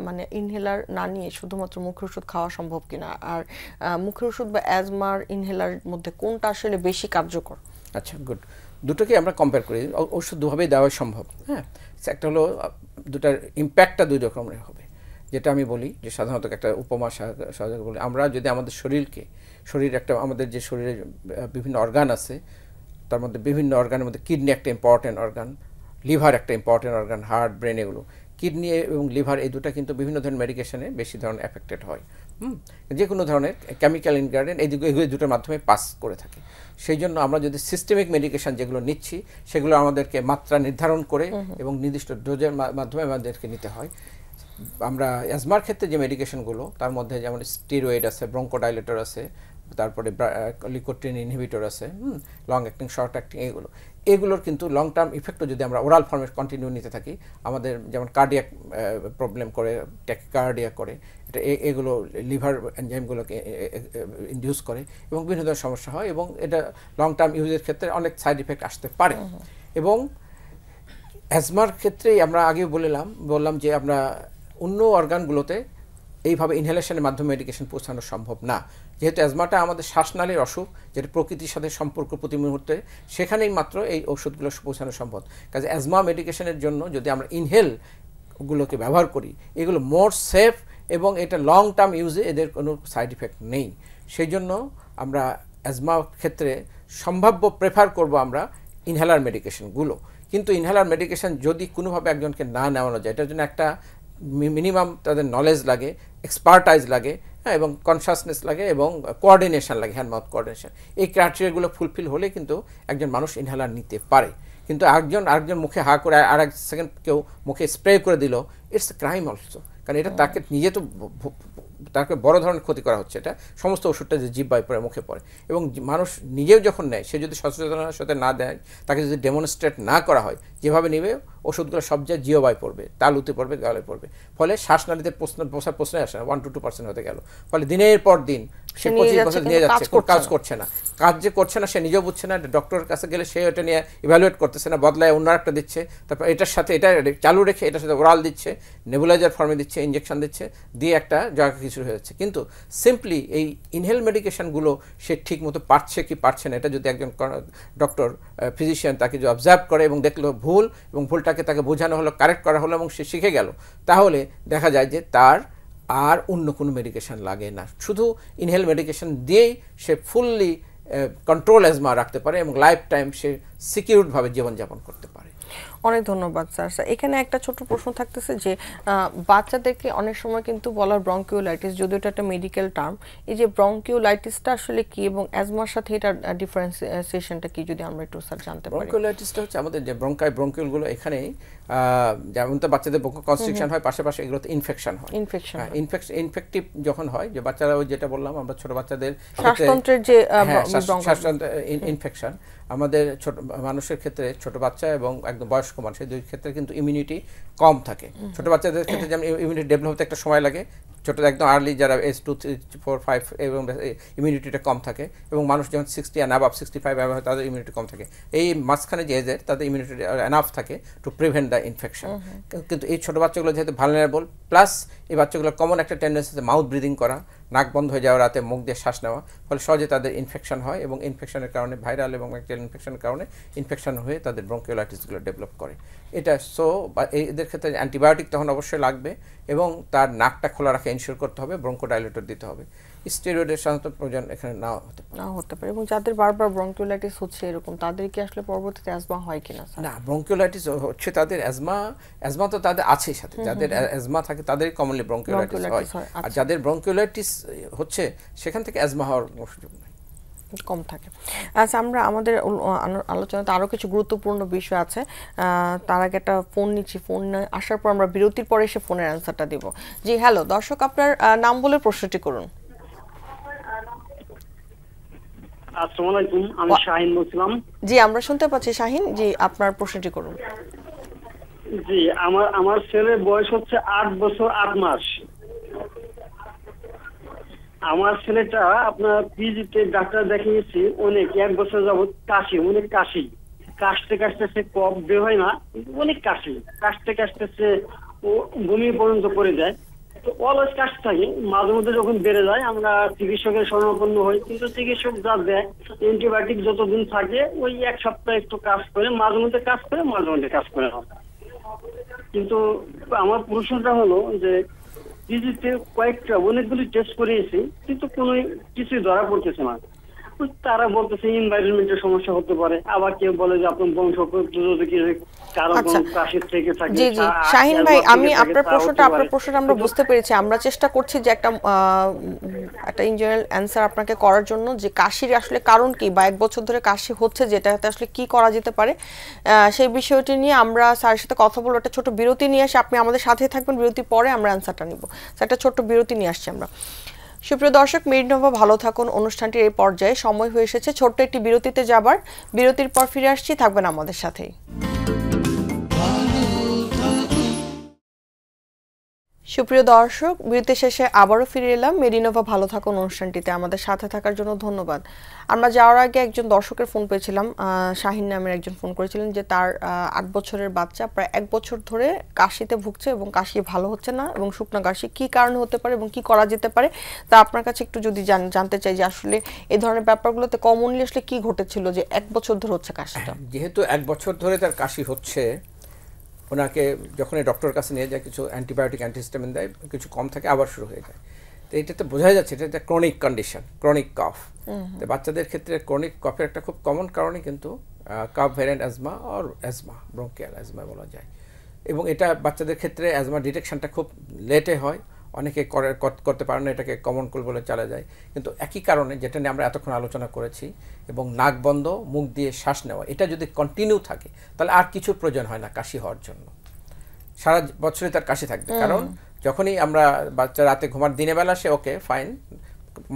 Speaker 1: মানে ইনহেলার না নিয়ে শুধুমাত্র মুখের ওষুধ খাওয়া সম্ভব কিনা, আর মুখের ওষুধ বা অ্যাজমার ইনহেলারের মধ্যে কোনটা আসলে বেশি কার্যকর?
Speaker 2: আচ্ছা, গুড। দুটোকে আমরা কম্পেয়ার করি, ওষুধ দুভাবেই দেওয়া সম্ভব। হ্যাঁ, একটা হলো দুটার ইম্প্যাক্টটা দুই রকমের হবে। যেটা আমি বলি যে সাধারণত একটা উপমা সহযোগে বলি, আমরা যদি আমাদের আমাদের যে শরীরে বিভিন্ন অর্গান আছে, তার মধ্যে বিভিন্ন অর্গানের মধ্যে কিডনি একটা ইম্পর্টেন্ট অর্গান, লিভার একটা ইম্পর্টেন্ট অর্গান, হার্ট, ব্রেন, এগুলো। কিডনি এবং লিভার এই দুটা কিন্তু বিভিন্ন ধরনের মেডিকেশনে বেশি ধরনের এফেক্টেড হয়। যে কোনো ধরনের কেমিক্যাল ইনগ্রেডিয়েন্ট এই দুটোর মাধ্যমে পাস করে থাকে। সেই জন্য আমরা যদি সিস্টেমিক মেডিকেশন যেগুলো নিচ্ছি, সেগুলো আমাদেরকে মাত্রা নির্ধারণ করে এবং নির্দিষ্ট ডোজের মাধ্যমে আমাদেরকে নিতে হয়। আমরা অ্যাজমার ক্ষেত্রে যে মেডিকেশনগুলো, তার মধ্যে যেমন স্টেরয়েড আছে, ব্রঙ্কোডাইলেটর আছে, তারপরে লিকোট্রিন ইনহিবিটর আছে, লং অ্যাক্টিং, শর্ট অ্যাক্টিং, এগুলোর কিন্তু লং টার্ম ইফেক্টও যদি আমরা ওরাল ফর্মে কন্টিনিউ নিতে থাকি, আমাদের যেমন কার্ডিয়াক প্রবলেম করে, ট্যাকিকার্ডিয়া করে, এগুলো লিভার এনজাইমগুলোকে ইনডিউস করে এবং বিভিন্ন ধরনের সমস্যা হয়, এবং এটা লং টার্ম ইউজের ক্ষেত্রে অনেক সাইড ইফেক্ট আসতে পারে। এবং অ্যাজমার ক্ষেত্রেই আমরা আগে বললাম যে আমরা অন্য অর্গানগুলোতে এইভাবে ইনহেলেশনের মাধ্যমে মেডিকেশন পৌঁছানো সম্ভব না। যেহেতু অ্যাজমাটা আমাদের শ্বাসনালীর অসুখ, যেটা প্রকৃতির সাথে সম্পর্ক প্রতি মুহূর্তে, সেখানেই মাত্র এই ওষুধগুলো পৌঁছানো সম্ভব। কাজে অ্যাজমা মেডিকেশনের জন্য যদি আমরা ইনহেলগুলোকে ব্যবহার করি, এগুলো মোর সেফ এবং এটা লং টার্ম ইউজে এদের কোনো সাইড ইফেক্ট নেই। সেই জন্য আমরা অ্যাজমার ক্ষেত্রে সম্ভাব্য প্রেফার করব আমরা ইনহেলার মেডিকেশনগুলো। কিন্তু ইনহেলার মেডিকেশন যদি কোনোভাবে একজনকে না নেওয়ানো যায়, এটার জন্য একটা মিনিমাম তাদের নলেজ লাগে, এক্সপার্টাইজ লাগে, হ্যাঁ, এবং কনসাসনেস লাগে এবং কোঅর্ডিনেশন লাগে, হ্যান্ড মাউথ কোঅর্ডিনেশন। এই ক্রাইটেরিয়াগুলো ফুলফিল হলে কিন্তু একজন মানুষ ইনহেলার নিতে পারে। কিন্তু আরেকজন মুখে হা করে আর এক সেকেন্ড কেউ মুখে স্প্রে করে দিল, ইটস এ ক্রাইম অলসো। কারণ এটা তাকে নিজে তো তাকে বড় ধরনের ক্ষতি করা হচ্ছে। এটা সমস্ত ওষুধটা যে জিহ্বায় পড়ে, মুখে পড়ে, এবং মানুষ নিজেও যখন নেয়, সে যদি সচেতনতার সাথে না দেয়, তাকে যদি ডেমনস্ট্রেট না করা হয় যেভাবে নেবে, ওষুধগুলো সব জায়গায় জিহ্বায় পড়বে, তালুতে পড়বে, গালে পড়বে, ফলে শ্বাসনালীতে প্রশ্নই আসে না, 1-2% হতে গেল। ফলে দিনের পর দিন সে 25 বছর নিয়ে যাচ্ছে, কাজ করছে না। কাজ যে করছে না সে নিজেও বুঝছে না, ডক্টরের কাছে গেলে সে ওটা নিয়ে ইভ্যালুয়েট করতেছে না, বদলায় অন্য একটা দিচ্ছে, তারপর এটার সাথে এটা চালু রেখে এটার সাথে ওরাল দিচ্ছে, নেবুলাইজার ফর্মে দিচ্ছে, ইঞ্জেকশন দিচ্ছে, দিয়ে একটা জায়গা কিছু হয়ে যাচ্ছে। কিন্তু সিম্পলি এই ইনহেল মেডিকেশনগুলো সে ঠিক মতো পারছে কি পারছে না, এটা যদি একজন ডক্টর ফিজিশিয়ান তাকে যদি অবজার্ভ করে এবং দেখলো ভুল, এবং ভুলটাকে তাকে বোঝানো হলো, কারেক্ট করা হলো, এবং সে শিখে গেল, তাহলে দেখা যায় যে তার আর অন্য কোনো মেডিকেশন লাগে না। শুধু ইনহেল মেডিকেশন দিয়েই সে ফুললি কন্ট্রোল অ্যাজমা রাখতে পারে এবং লাইফ টাইম সে সিকিউরভাবে জীবনযাপন করতে পারে।
Speaker 1: অনেক ধন্যবাদ স্যার। এখানে একটা ছোট প্রশ্ন থাকতেছে যে বাচ্চাদেরকে অনেক সময় কিন্তু বলা ব্রঙ্কিওলাইটিস, যদিও এটা একটা মেডিকেল টার্ম, এই যে ব্রঙ্কিওলাইটিসটা আসলে কি এবং অ্যাজমার সাথে এটা ডিফারেন্সিয়েশনটা কি, যদি আমরা একটু স্যার জানতে পারি।
Speaker 2: ব্রঙ্কিওলাইটিসটা হচ্ছে আমাদের যে ব্রঙ্কিওলগুলো এখানেই যেমন তো বাচ্চাদের কনস্ট্রিকশন হয়, পাশাপাশি এগুলোতে ইনফেকশন হয়। ইনফেকটিভ যখন হয়, যে বাচ্চারা যেটা বললাম আমরা ছোট বাচ্চাদের
Speaker 1: শ্বাসতন্ত্রের যে
Speaker 2: ইনফেকশন, আমাদের ছোট মানুষের ক্ষেত্রে, ছোট বাচ্চা এবং একদম বয়স্ক মানুষের দুই ক্ষেত্রে কিন্তু ইমিউনিটি কম থাকে। ছোট বাচ্চাদের ক্ষেত্রে যেমন ইমিউনিটি ডেভেলপ হতে একটা সময় লাগে, ছোট একদম আর্লি যারা এজ 2, 3, 4, 5 এবং ইমিউনিটিটা কম থাকে, এবং মানুষ যখন 60 and above 65 হয় তাদের ইমিউনিটি কম থাকে। এই মাঝখানে যে এজের তাদের ইমিউনিটি এনাফ থাকে টু প্রিভেন্ট দ্য ইনফেকশন। কিন্তু এই ছোট বাচ্চাগুলো যেহেতু ভালনারেবল, প্লাস এই বাচ্চাগুলোর কমন একটা টেন্ডেন্সি আছে মাউথ ব্রিদিং করা, নাক বন্ধ হয়ে যাওয়া, রাতে মুখ দিয়ে শ্বাস নেওয়া, ফলে সহজে তাদের ইনফেকশন হয়, এবং ইনফেকশনের কারণে ভাইরাল এবং ব্যাকটেরিয়াল ইনফেকশনের কারণে ইনফেকশন হয়ে তাদের ব্রঙ্কিওলাইটিসগুলো ডেভেলপ করে। এটা এদের ক্ষেত্রে অ্যান্টিবায়োটিক তখন অবশ্যই লাগবে, এবং তার নাকটা খোলা রাখা এনশিওর করতে হবে, ব্রঙ্কোডাইলেটর দিতে হবে। স্টেরয়েডের সাধারণত প্রয়োজন এখানে নাও হতে পারে।
Speaker 1: এবং যাদের বারবার ব্রঙ্কিওলাইটিস হচ্ছে এরকম, তাদের কি আসলে পরবর্তীতে অ্যাজমা হয় কিনা?
Speaker 2: না, ব্রঙ্কিওলাইটিস হচ্ছে তাদের অ্যাজমা তো তাদের আছেই সাথে, যাদের অ্যাজমা থাকে তাদের কমনলি ব্রঙ্কিওলাইটিস হয়, আর যাদের ব্রঙ্কিওলাইটিস হচ্ছে সেখান থেকে অ্যাজমা হওয়ার সুযোগ নেই,
Speaker 1: কম থাকে। আচ্ছা, আমরা আমাদের আলোচনাতে আরও কিছু গুরুত্বপূর্ণ বিষয় আছে, তার আগে একটা ফোন নিচ্ছি। ফোন আসার পর আমরা বিরতির পরে এসে ফোনের অ্যান্সারটা দিব। জি হ্যালো দর্শক, আপনার নাম বলে প্রশ্নটি করুন।
Speaker 4: আসসালামু আলাইকুম, আমি শাহিন বলছিলাম।
Speaker 1: জি আমরা শুনতে পাচ্ছি শাহিন, জি আপনার প্রশ্নটি করুন।
Speaker 4: জি আমার ছেলের বয়স হচ্ছে 8 বছর 8 মাস। আমার ছেলেটা আপনার পিজিতে ডাক্তার দেখিয়েছি, অনেক 1 বছর যাবত কাশি, অনেক কাশি, কাশতে কাশতে সে কফ বের হয় না, অনেক কাশি, কাশতে কাশতে সে বমি পর্যন্ত করে যায়। তো অলওয়েজ কাশ থাকে, মাঝে মধ্যে যখন বেড়ে যায় আমরা চিকিৎসকের শরণাপন্ন হই, কিন্তু চিকিৎসক যা দেয় অ্যান্টিবায়োটিক যতদিন থাকে ওই 1 সপ্তাহ একটু কাজ করে, মাঝে মধ্যে কাজ করে, মাঝে মধ্যে কাজ করে না। কিন্তু আমার প্রশ্নটা হলো যে পিজিতে অনেকগুলি টেস্ট করিয়েছি, কিন্তু কোনো কিছুই ধরা পড়তেছে না। তারা বলতেছে এনভায়রনমেন্টের সমস্যা হতে পারে, আবার কেউ বলে যে আপনার
Speaker 1: জি জি শাহিন ভাই, আমি আপনার প্রশ্নটা আমরা বুঝতে পেরেছি। আমরা চেষ্টা করছি যে একটা ইন জেনারেল অ্যান্সার আপনাকে করার জন্য, যে কাশির আসলে কারণ কি, বা 1 বছর ধরে কাশি হচ্ছে যেটাতে আসলে কি করা যেতে পারে, সেই বিষয়টি নিয়ে আমরা স্যারের সাথে কথা বলবো। একটা ছোট বিরতি নিয়ে আসি, আপনি আমাদের সাথে থাকবেন, বিরতির পরে আমরা অ্যান্সারটা নিব। একটা ছোট্ট বিরতি নিয়ে আসছি আমরা। সুপ্রিয় দর্শক, মেডিনোভা ভালো থাকুন অনুষ্ঠানটির এই পর্যায়ে সময় হয়ে এসেছে ছোট্ট একটি বিরতিতে যাবার। বিরতির পর ফিরে আসছি, থাকবেন আমাদের সাথেই। সুপ্রিয় দর্শক, বিরতি শেষে আবারও ফিরে এলাম মেডিনোভা ভালো থাকুন অনুষ্ঠানটিতে। আমাদের সাথে থাকার জন্য ধন্যবাদ। আমরা যাওয়ার আগে একজন দর্শকের ফোন পেয়েছিলাম, শাহিন নামের একজন ফোন করেছিলেন যে তার 8 বছরের বাচ্চা প্রায় 1 বছর ধরে কাশিতে ভুগছে এবং কাশি ভালো হচ্ছে না, এবং শুকনো কাশি কি কারণে হতে পারে এবং কি করা যেতে পারে তা আপনার কাছে একটু যদি জানতে চাই যে আসলে এই ধরনের ব্যাপারগুলোতে কমনলি আসলে কি ঘটেছিল যে 1 বছর ধরে হচ্ছে কাশিটা।
Speaker 2: যেহেতু 1 বছর ধরে তার কাশি হচ্ছে, ওনাকে যখন ডক্টরের কাছে নিয়ে যায় কিছু অ্যান্টিবায়োটিক অ্যান্টিহিস্টামিন দেয়, কিছু কম থাকে আবার শুরু হয়ে যায়। তো এটাতে বোঝা যাচ্ছে এটা একটা ক্রনিক কন্ডিশন, ক্রনিক কফ। তো বাচ্চাদের ক্ষেত্রে ক্রনিক কফের একটা খুব কমন কারণই কিন্তু cough variant asthma or asthma, bronchial asthma বলা যায়। এবং এটা বাচ্চাদের ক্ষেত্রে অ্যাজমা ডিটেকশনটা খুব লেটে হয়, অনেকে করতে পারে না, এটাকে কমন কোল্ড বলে চালা যায়। কিন্তু একই কারণে যেটা নিয়ে আমরা এতক্ষণ আলোচনা করেছি, এবং নাক বন্ধ, মুখ দিয়ে শ্বাস নেওয়া, এটা যদি কন্টিনিউ থাকে তাহলে আর কিছুর প্রয়োজন হয় না কাশি হওয়ার জন্য। সারা বছরে তার কাশি থাকবে, কারণ যখনই আমরা বাচ্চা রাতে ঘুমার, দিনের বেলা সে ওকে ফাইন,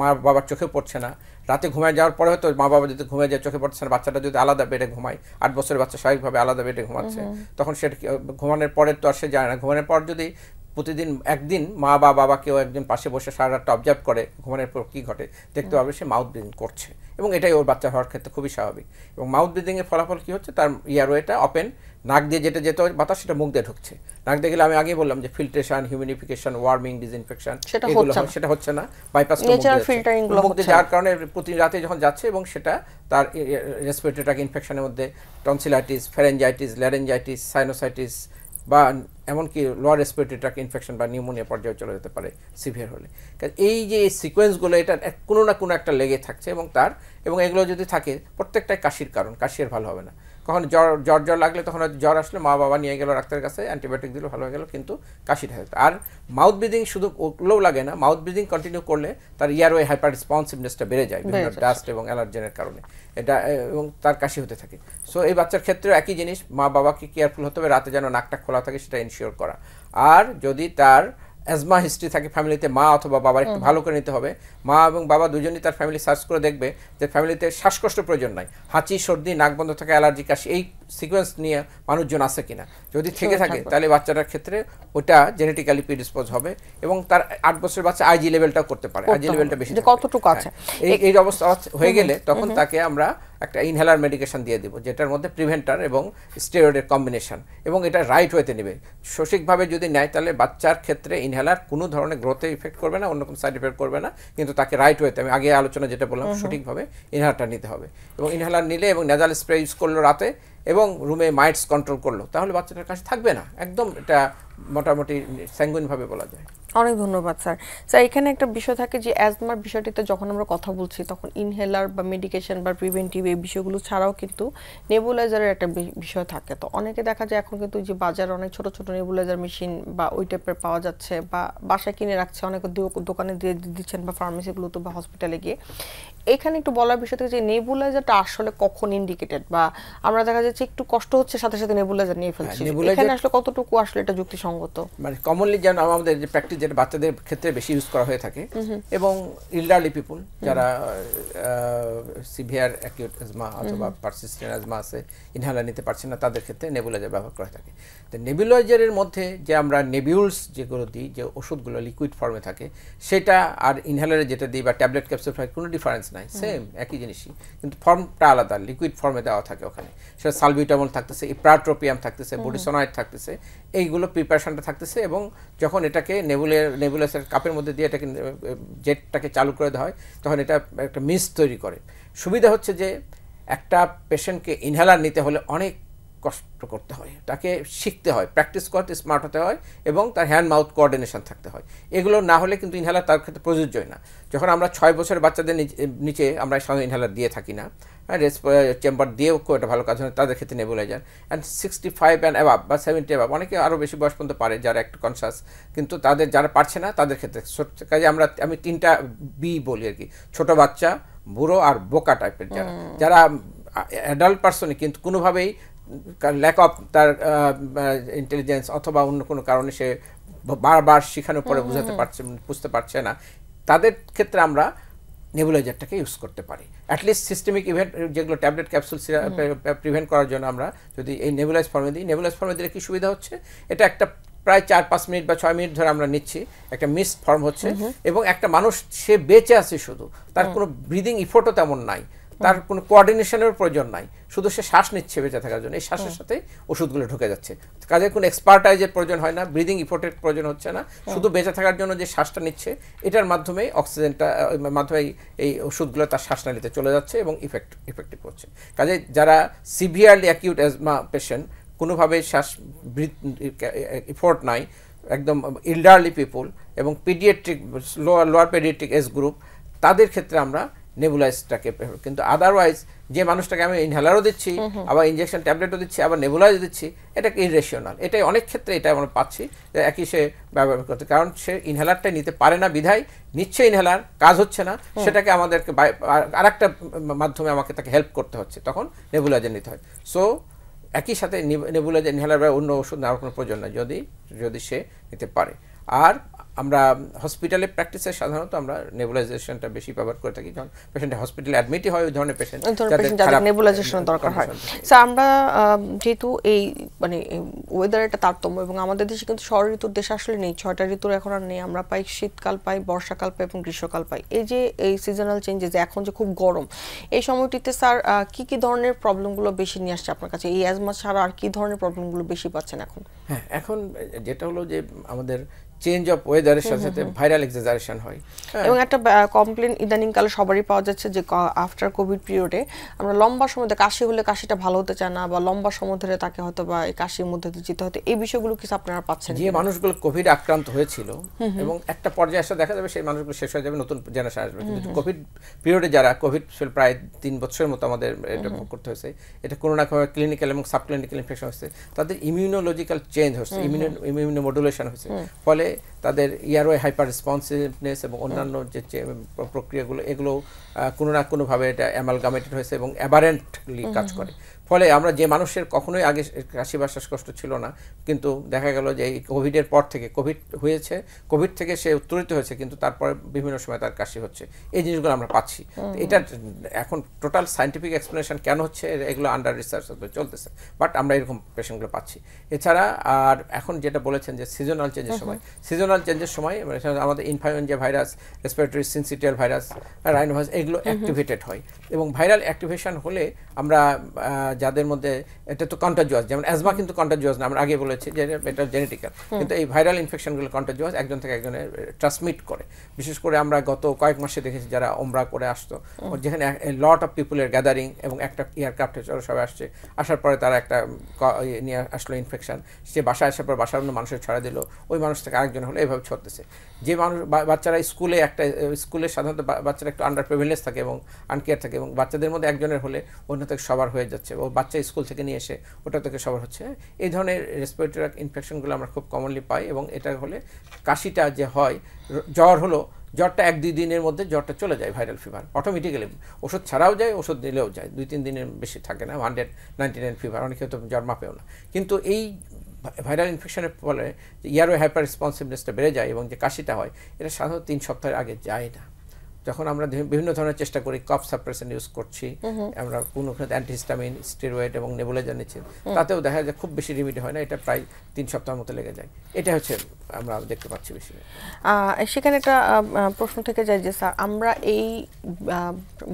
Speaker 2: মা বাবার চোখে পড়ছে না, রাতে ঘুমায় যাওয়ার পরে হয়তো মা বাবা যদি ঘুমিয়ে যায় চোখে পড়ছে না, বাচ্চাটা যদি আলাদা বেডে ঘুমায়, 8 বছরের বাচ্চা স্বাভাবিকভাবে আলাদা বেডে ঘুমাচ্ছে, তখন সেটা ঘুমানোর পরে তো আর সে যায় না। ঘুমানোর পর যদি প্রতিদিন একদিন মা বা বাবা কেউ একজন পাশে বসে সারা রাতটা অবজার্ভ করে ঘুমানোর পর কী ঘটে, দেখতে পাবে সে মাউথ ব্রিদিং করছে, এবং এটাই ওর বাচ্চা হওয়ার ক্ষেত্রে খুবই স্বাভাবিক। এবং মাউথ ব্রিদিংয়ের ফলাফল কী হচ্ছে, তার ইয়ারওয়েটা ওপেন, নাক দিয়ে যেটা যেত বাতাস সেটা মুখ দিয়ে ঢুকছে। নাক দিয়ে গেলে আমি আগেই বললাম যে ফিল্ট্রেশন, হিউমিডিফিকেশন, ওয়ার্মিং, ডিসইনফেকশন এগুলো সেটা হচ্ছে না, বাইপাস মুখ দিয়ে যাওয়ার কারণে প্রতি রাতে যখন যাচ্ছে, এবং সেটা তার রেসপিরেটরি ট্র্যাক্ট ইনফেকশনের মধ্যে টনসিলাইটিস, ফ্যারেঞ্জাইটিস, ল্যারেঞ্জাইটিস, সাইনোসাইটিস বা এমনকি লোয়ার রেসপিরেটরি ট্র্যাক্ট ইনফেকশন বা নিউমোনিয়া পর্যায়ে চলে যেতে পারে সিভিয়ার হলে। এই যে সিকোয়েন্সগুলো এটা কোনো না কোনো একটা লেগে থাকছে, এবং এগুলো যদি থাকে প্রত্যেকটাই কাশির কারণ, কাশি আর ভালো হবে না। কখন জ্বর লাগলে তখন হয়তো জ্বর আসলে মা বাবা নিয়ে গেল ডাক্তারের কাছে, অ্যান্টিবায়োটিক দিল, ভালো হয়ে গেল, কিন্তু কাশিটা হতো। আর মাউথ ব্রিদিং শুধু ওগুলোও লাগে না, মাউথ ব্রিদিং কন্টিনিউ করলে তার ইয়ারওয়ে হাইপার রেসপন্সিভনেসটা বেড়ে যায় বিভিন্ন ডাস্ট এবং অ্যালার্জেনের কারণে, এটা এবং তার কাশি হতে থাকে। সো এই বাচ্চার ক্ষেত্রেও একই জিনিস, মা বাবাকে কেয়ারফুল হতে হবে, রাতে যেন নাকটা খোলা থাকে সেটা ইনশিওর করা। আর যদি তার অ্যাজমা হিস্ট্রি থাকে ফ্যামিলিতে, মা অথবা বাবার একটু ভালো করে নিতে হবে। মা এবং বাবা দুজনই তার ফ্যামিলি সার্চ করে দেখবে যে ফ্যামিলিতে শ্বাসকষ্ট প্রয়োজন নাই, হাঁচি, সর্দি, নাক বন্ধ থাকা, অ্যালার্জি, কাশি, এই সিকোয়েন্স নিয়ে মানুষজন আছে কিনা। যদি থেকে থাকে তাহলে বাচ্চাটার ক্ষেত্রে ওটা জেনেটিক্যালি প্রিডিসপোজ হবে, এবং তার 8 বছরের বাচ্চা আইজি লেভেলটাও করতে পারে, আইজি লেভেলটা বেশি কতটুকু আছে। এই অবস্থা হয়ে গেলে তখন তাকে আমরা একটা ইনহেলার মেডিকেশন দিয়ে দিব, যেটার মধ্যে প্রিভেন্টার এবং স্টেরয়েডের কম্বিনেশন, এবং এটা রাইট ওয়েতে নেবে। সঠিকভাবে যদি নেয় তাহলে বাচ্চার ক্ষেত্রে ইনহেলার কোনো ধরনের গ্রোথে ইফেক্ট করবে না, অন্য কোনো সাইড ইফেক্ট করবে না, কিন্তু তাকে রাইট ওয়েতে, আমি আগে আলোচনা যেটা বললাম, সঠিকভাবে ইনহেলারটা নিতে হবে। এবং ইনহেলার নিলে এবং নেজাল স্প্রে ইউজ করলো রাতে, এবং রুমে মাইটস কন্ট্রোল করলো, তাহলে বাচ্চাটার কাছে থাকবে না, একদম এটা মোটামুটি স্যাঙ্গুইনভাবে বলা যায়।
Speaker 1: অনেক ধন্যবাদ স্যার। স্যার, এখানে একটা বিষয় থাকে যে অ্যাজমার বিষয়টিতে যখন আমরা কথা বলছি তখন ইনহেলার বা মেডিকেশন বা প্রিভেন্টিভ এই বিষয়গুলো ছাড়াও কিন্তু নেবুলাইজারের একটা বিষয় থাকে। তো অনেকে দেখা যায় এখন কিন্তু যে বাজারে অনেক ছোট ছোট নেবুলাইজার মেশিন বা ওই টাইপের পাওয়া যাচ্ছে, বা বাসায় কিনে রাখছে, অনেকে দোকানে দিয়ে দিচ্ছেন বা ফার্মেসিগুলোতে বা হসপিটালে গিয়ে। এখানে একটু বলার বিষয় থাকে যে নেবুলাইজারটা আসলে কখন ইন্ডিকেটেড, বা আমরা দেখা যাচ্ছে একটু কষ্ট হচ্ছে সাথে সাথে নেবুলাইজার নিয়ে ফেলছি, এখানে আসলে কতটুকু আসলে এটা যুক্তিসঙ্গত?
Speaker 2: মানে কমনলি যেন আমাদের যে প্র্যাকটিস, যেটা বাচ্চাদের ক্ষেত্রে বেশি ইউজ করা হয়ে থাকে, এবং ইল্ডারলি পিপুল যারা সিভিয়ার অ্যাকিউট অ্যাজমা অথবা পারসিস্টেন্ট অ্যাজমা আছে, ইনহেলার নিতে পারছেন না, তাদের ক্ষেত্রে নেবুলাইজার ব্যবহার করা থাকে। তো নেবুলাইজারের মধ্যে যে আমরা নেবিউলস যেগুলো দিই, যে ওষুধগুলো লিকুইড ফর্মে থাকে, সেটা আর ইনহেলারে যেটা দিই বা ট্যাবলেট ক্যাপসুল কোনো ডিফারেন্স নাই, সেম একই জিনিসই, কিন্তু ফর্মটা আলাদা, লিকুইড ফর্মে দেওয়া থাকে ওখানে। সেটা সালবিউটামল থাকতেছে, ইপ্রাট্রোপিয়াম থাকতেছে, বডিসোনাইড থাকতেছে, এইগুলো প্রিপারেশনটা থাকতেছে। এবং যখন এটাকে নেবুলাসের কাপের মধ্যে দিয়ে এটাকে জেটটাকে চালু করে দেওয়া হয়, তখন এটা একটা মিস্ট তৈরি করে। সুবিধা হচ্ছে যে একটা পেশেন্টকে ইনহেলার নিতে হলে অনেক কষ্ট করতে হয়, তাকে শিখতে হয়, প্র্যাকটিস করতে, স্মার্ট হতে হয়, এবং তার হ্যান্ড মাউথ কোঅর্ডিনেশন থাকতে হয়। এগুলো না হলে কিন্তু ইনহেলার তার ক্ষেত্রে প্রযোজ্যই না। যখন আমরা 6 বছরের বাচ্চাদের নিচে আমরা সঙ্গে ইনহেলার দিয়ে থাকি না, চেম্বার দিয়েও এটা ভালো কাজ হয়, তাদের ক্ষেত্রে নেবুলাইজার। অ্যান্ড 65 অ্যান্ড অ্যাবাভ বা 70 অ্যাবাভ, অনেকে আরও বেশি বয়স পর্যন্ত পারে যারা একটু কনসাস, কিন্তু তাদের যারা পারছে না তাদের ক্ষেত্রে কাজে আমি 3টা বি বলি আর কি, ছোটো বাচ্চা, বুড়ো আর বোকা টাইপের, যারা অ্যাডাল্ট পার্সনই কিন্তু কোনোভাবেই ল্যাক অফ তার ইন্টেলিজেন্স অথবা অন্য কোনো কারণে সে বারবার শেখানোর পরে বুঝতে পারছে না, তাদের ক্ষেত্রে আমরা নেবুলাইজারটাকে ইউজ করতে পারি। অ্যাটলিস্ট সিস্টেমিক ইভেন্ট যেগুলো ট্যাবলেট ক্যাপসুল প্রিভেন্ট করার জন্য আমরা যদি এই নেবুলাইজ ফর্মে দিই, নেবুলাইজ ফর্মে দিলে কী সুবিধা হচ্ছে, এটা একটা প্রায় 4-5 মিনিট বা 6 মিনিট ধরে আমরা নিচ্ছি, একটা মিস্ট ফর্ম হচ্ছে এবং একটা মানুষ সে বেঁচে আছে, শুধু তার কোনো ব্রিদিং ইফোর্টও তেমন নাই, তার কোনো কোঅর্ডিনেশনের প্রয়োজন নাই, শুধু সে শ্বাস নিচ্ছে বেঁচে থাকার জন্য, এই শ্বাসের সাথে ওষুধগুলো ঢুকে যাচ্ছে। কাজে কোনো এক্সপার্টাইজের প্রয়োজন হয় না, ব্রিদিং ইফোর্টের প্রয়োজন হচ্ছে না, শুধু বেঁচে থাকার জন্য যে শ্বাসটা নিচ্ছে এটার মাধ্যমেই অক্সিজেনটা মাধ্যমে এই ওষুধগুলো তার শ্বাসনালীতে চলে যাচ্ছে এবং ইফেক্টিভ হচ্ছে। কাজে যারা সিভিয়ারলি অ্যাকিউট অ্যাজমা পেশেন্ট, কোনোভাবে শ্বাস ইফোর্ট নাই, একদম এল্ডারলি পিপুল এবং pediatric lower pediatric age group, তাদের ক্ষেত্রে আমরা নেবুলাইজটাকে, কিন্তু আদারওয়াইজ যে মানুষটাকে আমি ইনহেলারও দিচ্ছি, আবার ইনজেকশন ট্যাবলেটও দিচ্ছি, আবার নেবুলাইজ দিচ্ছি, এটাকে ইরেশনাল। এটাই অনেক ক্ষেত্রে এটা আমরা পাচ্ছি যে একই সে ব্যবহার করতে, কারণ সে ইনহেলারটাই নিতে পারে না, বিধায় নিচ্ছে ইনহেলার, কাজ হচ্ছে না, সেটাকে আমাদেরকে আরেকটা মাধ্যমে আমাকে তাকে হেল্প করতে হচ্ছে, তখন নেবুলাইজার নিতে হয়। সো একই সাথে নেবুলাইজার ইনহেলার বা অন্য ওষুধ নেওয়ার কোনো প্রয়োজন নেই যদি সে নিতে পারে। আর আমরা হসপিটালে প্র্যাকটিসে সাধারণত আমরা নেবুলাইজেশনটা বেশি ব্যবহার করে থাকি, যখন পেশেন্ট হসপিটালে অ্যাডমিটই হয়, ওই ধরনের পেশেন্ট
Speaker 1: যাদের নেবুলাইজেশনের দরকার হয়। স্যার, আমরা যেহেতু এই মানে ওয়েদার একটা তারতম্য, এবং আমাদের দেশে কিন্তু ষড় ঋতুর দেশ আসলে নেই, 6টা ঋতুর এখন আর নেই, আমরা পাই শীতকাল, পাই বর্ষাকাল, পাই এবং গ্রীষ্মকাল পাই। এই যে এই সিজনাল চেঞ্জেস, এখন যে খুব গরম, এই সময়টিতে স্যার কি ধরনের প্রবলেমগুলো বেশি নিয়ে আসছে আপনার কাছে? এই অ্যাজমা ছাড়া আর কি ধরনের প্রবলেমগুলো বেশি পাচ্ছেন এখন?
Speaker 2: হ্যাঁ, এখন যেটা হলো যে আমাদের চেঞ্জ অফ ওয়েদারের সাথে সাথে ভাইরাল এক্সাজারেশন হয়,
Speaker 1: এবং একটা কমপ্লেন ইদানিং কালে সবারই পাওয়া যাচ্ছে যে আফটার কোভিড পিরিয়ডে আমরা লম্বা সময় ধরে কাশি হলে কাশিটা ভালো হতে চায় না, বা লম্বা সময় ধরে তাকে হয়তো বা এই কাশির মধ্যে দিয়ে যেতে হয়তো, এই বিষয়গুলো কি আপনারা পাচ্ছেন?
Speaker 2: যে মানুষগুলো কোভিড আক্রান্ত হয়েছিল এবং একটা পর্যায়ে এসে দেখা যাবে সেই মানুষগুলো শেষ হয়ে যাবে, নতুন জেনারেশন আসবে, কিন্তু কোভিড পিরিয়ডে যারা কোভিড প্রায় 3 বছরের মতো আমাদের এটা করতে হয়েছে, এটা কোনো না কোনো ক্লিনিক্যাল এবং সাবক্লিনিক্যাল ইনফেকশন হচ্ছে, তাদের ইমিউনোলজিক্যাল চেঞ্জ হচ্ছে, ইমিউনোমডুলেশন হচ্ছে, ফলে তাদের ইয়ারওয়ে হাইপার রেসপন্সিভনেস এবং অন্যান্য যে প্রক্রিয়াগুলো এগুলো কোনো না কোনোভাবে এটা অ্যামালগামেটেড হয়েছে এবং অ্যাবারেন্টলি কাজ করে। ফলে আমরা যে মানুষের কখনোই আগে কাশি বা শ্বাসকষ্ট ছিল না, কিন্তু দেখা গেল যে এই কোভিডের পর থেকে কোভিড হয়েছে, কোভিড থেকে সে উত্তরিত হয়েছে, কিন্তু তারপরে বিভিন্ন সময় তার কাশি হচ্ছে, এই জিনিসগুলো আমরা পাচ্ছি। এটা এখন টোটাল সায়েন্টিফিক এক্সপ্লেনেশন কেন হচ্ছে এগুলো আন্ডার রিসার্চ চলতেছে, বাট আমরা এরকম পেশেন্টগুলো পাচ্ছি। এছাড়া আর এখন যেটা বলেছেন যে সিজনাল চেঞ্জের সময় আমাদের influenza virus, respiratory syncytial virus, rhinovirus, এগুলো অ্যাক্টিভেটেড হয়, এবং ভাইরাল অ্যাক্টিভেশন হলে আমরা যাদের মধ্যে এটা তো কন্টাজিয়াস, যেমন অ্যাজমা কিন্তু কন্টাজিয়াস না, আমরা আগে বলেছি যে এটা জেনেটিক্যাল, কিন্তু এই ভাইরাল ইনফেকশনগুলো কন্টাজিয়াস, একজন থেকে একজনের ট্রান্সমিট করে। বিশেষ করে আমরা গত কয়েক মাসে দেখেছি যারা ওমরা করে আসতো, যেখানে লট অফ পিপুলের গ্যাদারিং এবং একটা এয়ারক্রাফটে সবাই আসছে, আসার পরে তারা একটা নিয়ে আসলো ইনফেকশন, সে বাসায় আসার পর বাসার অন্য মানুষের ছড়া দিল, ওই মানুষ থেকে আরেকজন হলো, এইভাবে ছড়তেছে। যে মানুষ বাচ্চারা স্কুলে সাধারণত বাচ্চারা একটু আন্ডার প্রিভিলেজ থাকে এবং আনকেয়ার থাকে, এবং বাচ্চাদের মধ্যে একজনের হলে অন্য থেকে সবার হয়ে যাচ্ছে, ও বাচ্চা স্কুল থেকে নিয়ে এসে ওটা থেকে সবার হচ্ছে। এই ধরনের রেসপিরেটরি ইনফেকশনগুলো আমরা খুব কমনলি পাই, এবং এটা হলে কাশিটা যে হয়, জ্বরটা 1-2 দিনের মধ্যে জ্বরটা চলে যায়, ভাইরাল ফিভার অটোমেটিক্যালি, ওষুধ ছাড়াও যায়, ওষুধ দিলেও যায়, 2-3 দিনের বেশি থাকে না, 199 ফিভার, অনেকে তো জ্বর মাপেও না। কিন্তু এই ভাইরাল ইনফেকশনের ফলে ইয়ারওয়ে হাইপার রেসপন্সিভনেসটা বেড়ে যায়, এবং যে কাশিটা হয় এটা সাধারণত 3 সপ্তাহের আগে যায় না। যখন আমরা বিভিন্ন ধরনের চেষ্টা করি, কফ সাপ্রেশন ইউজ করছি, আমরা কোনো অ্যান্টিহিস্টামিন, স্টেরয়েড এবং নেবুলাইজার নিচ্ছি, তাতেও দেখা যায় খুব বেশি রিমিডি হয় না, এটা প্রায় 3 সপ্তাহের মতো লেগে যায়। এটা হচ্ছে আমরা দেখতে পাচ্ছি বেশি।
Speaker 1: সেখানে একটা প্রশ্ন থেকে যায় যে স্যার, আমরা এই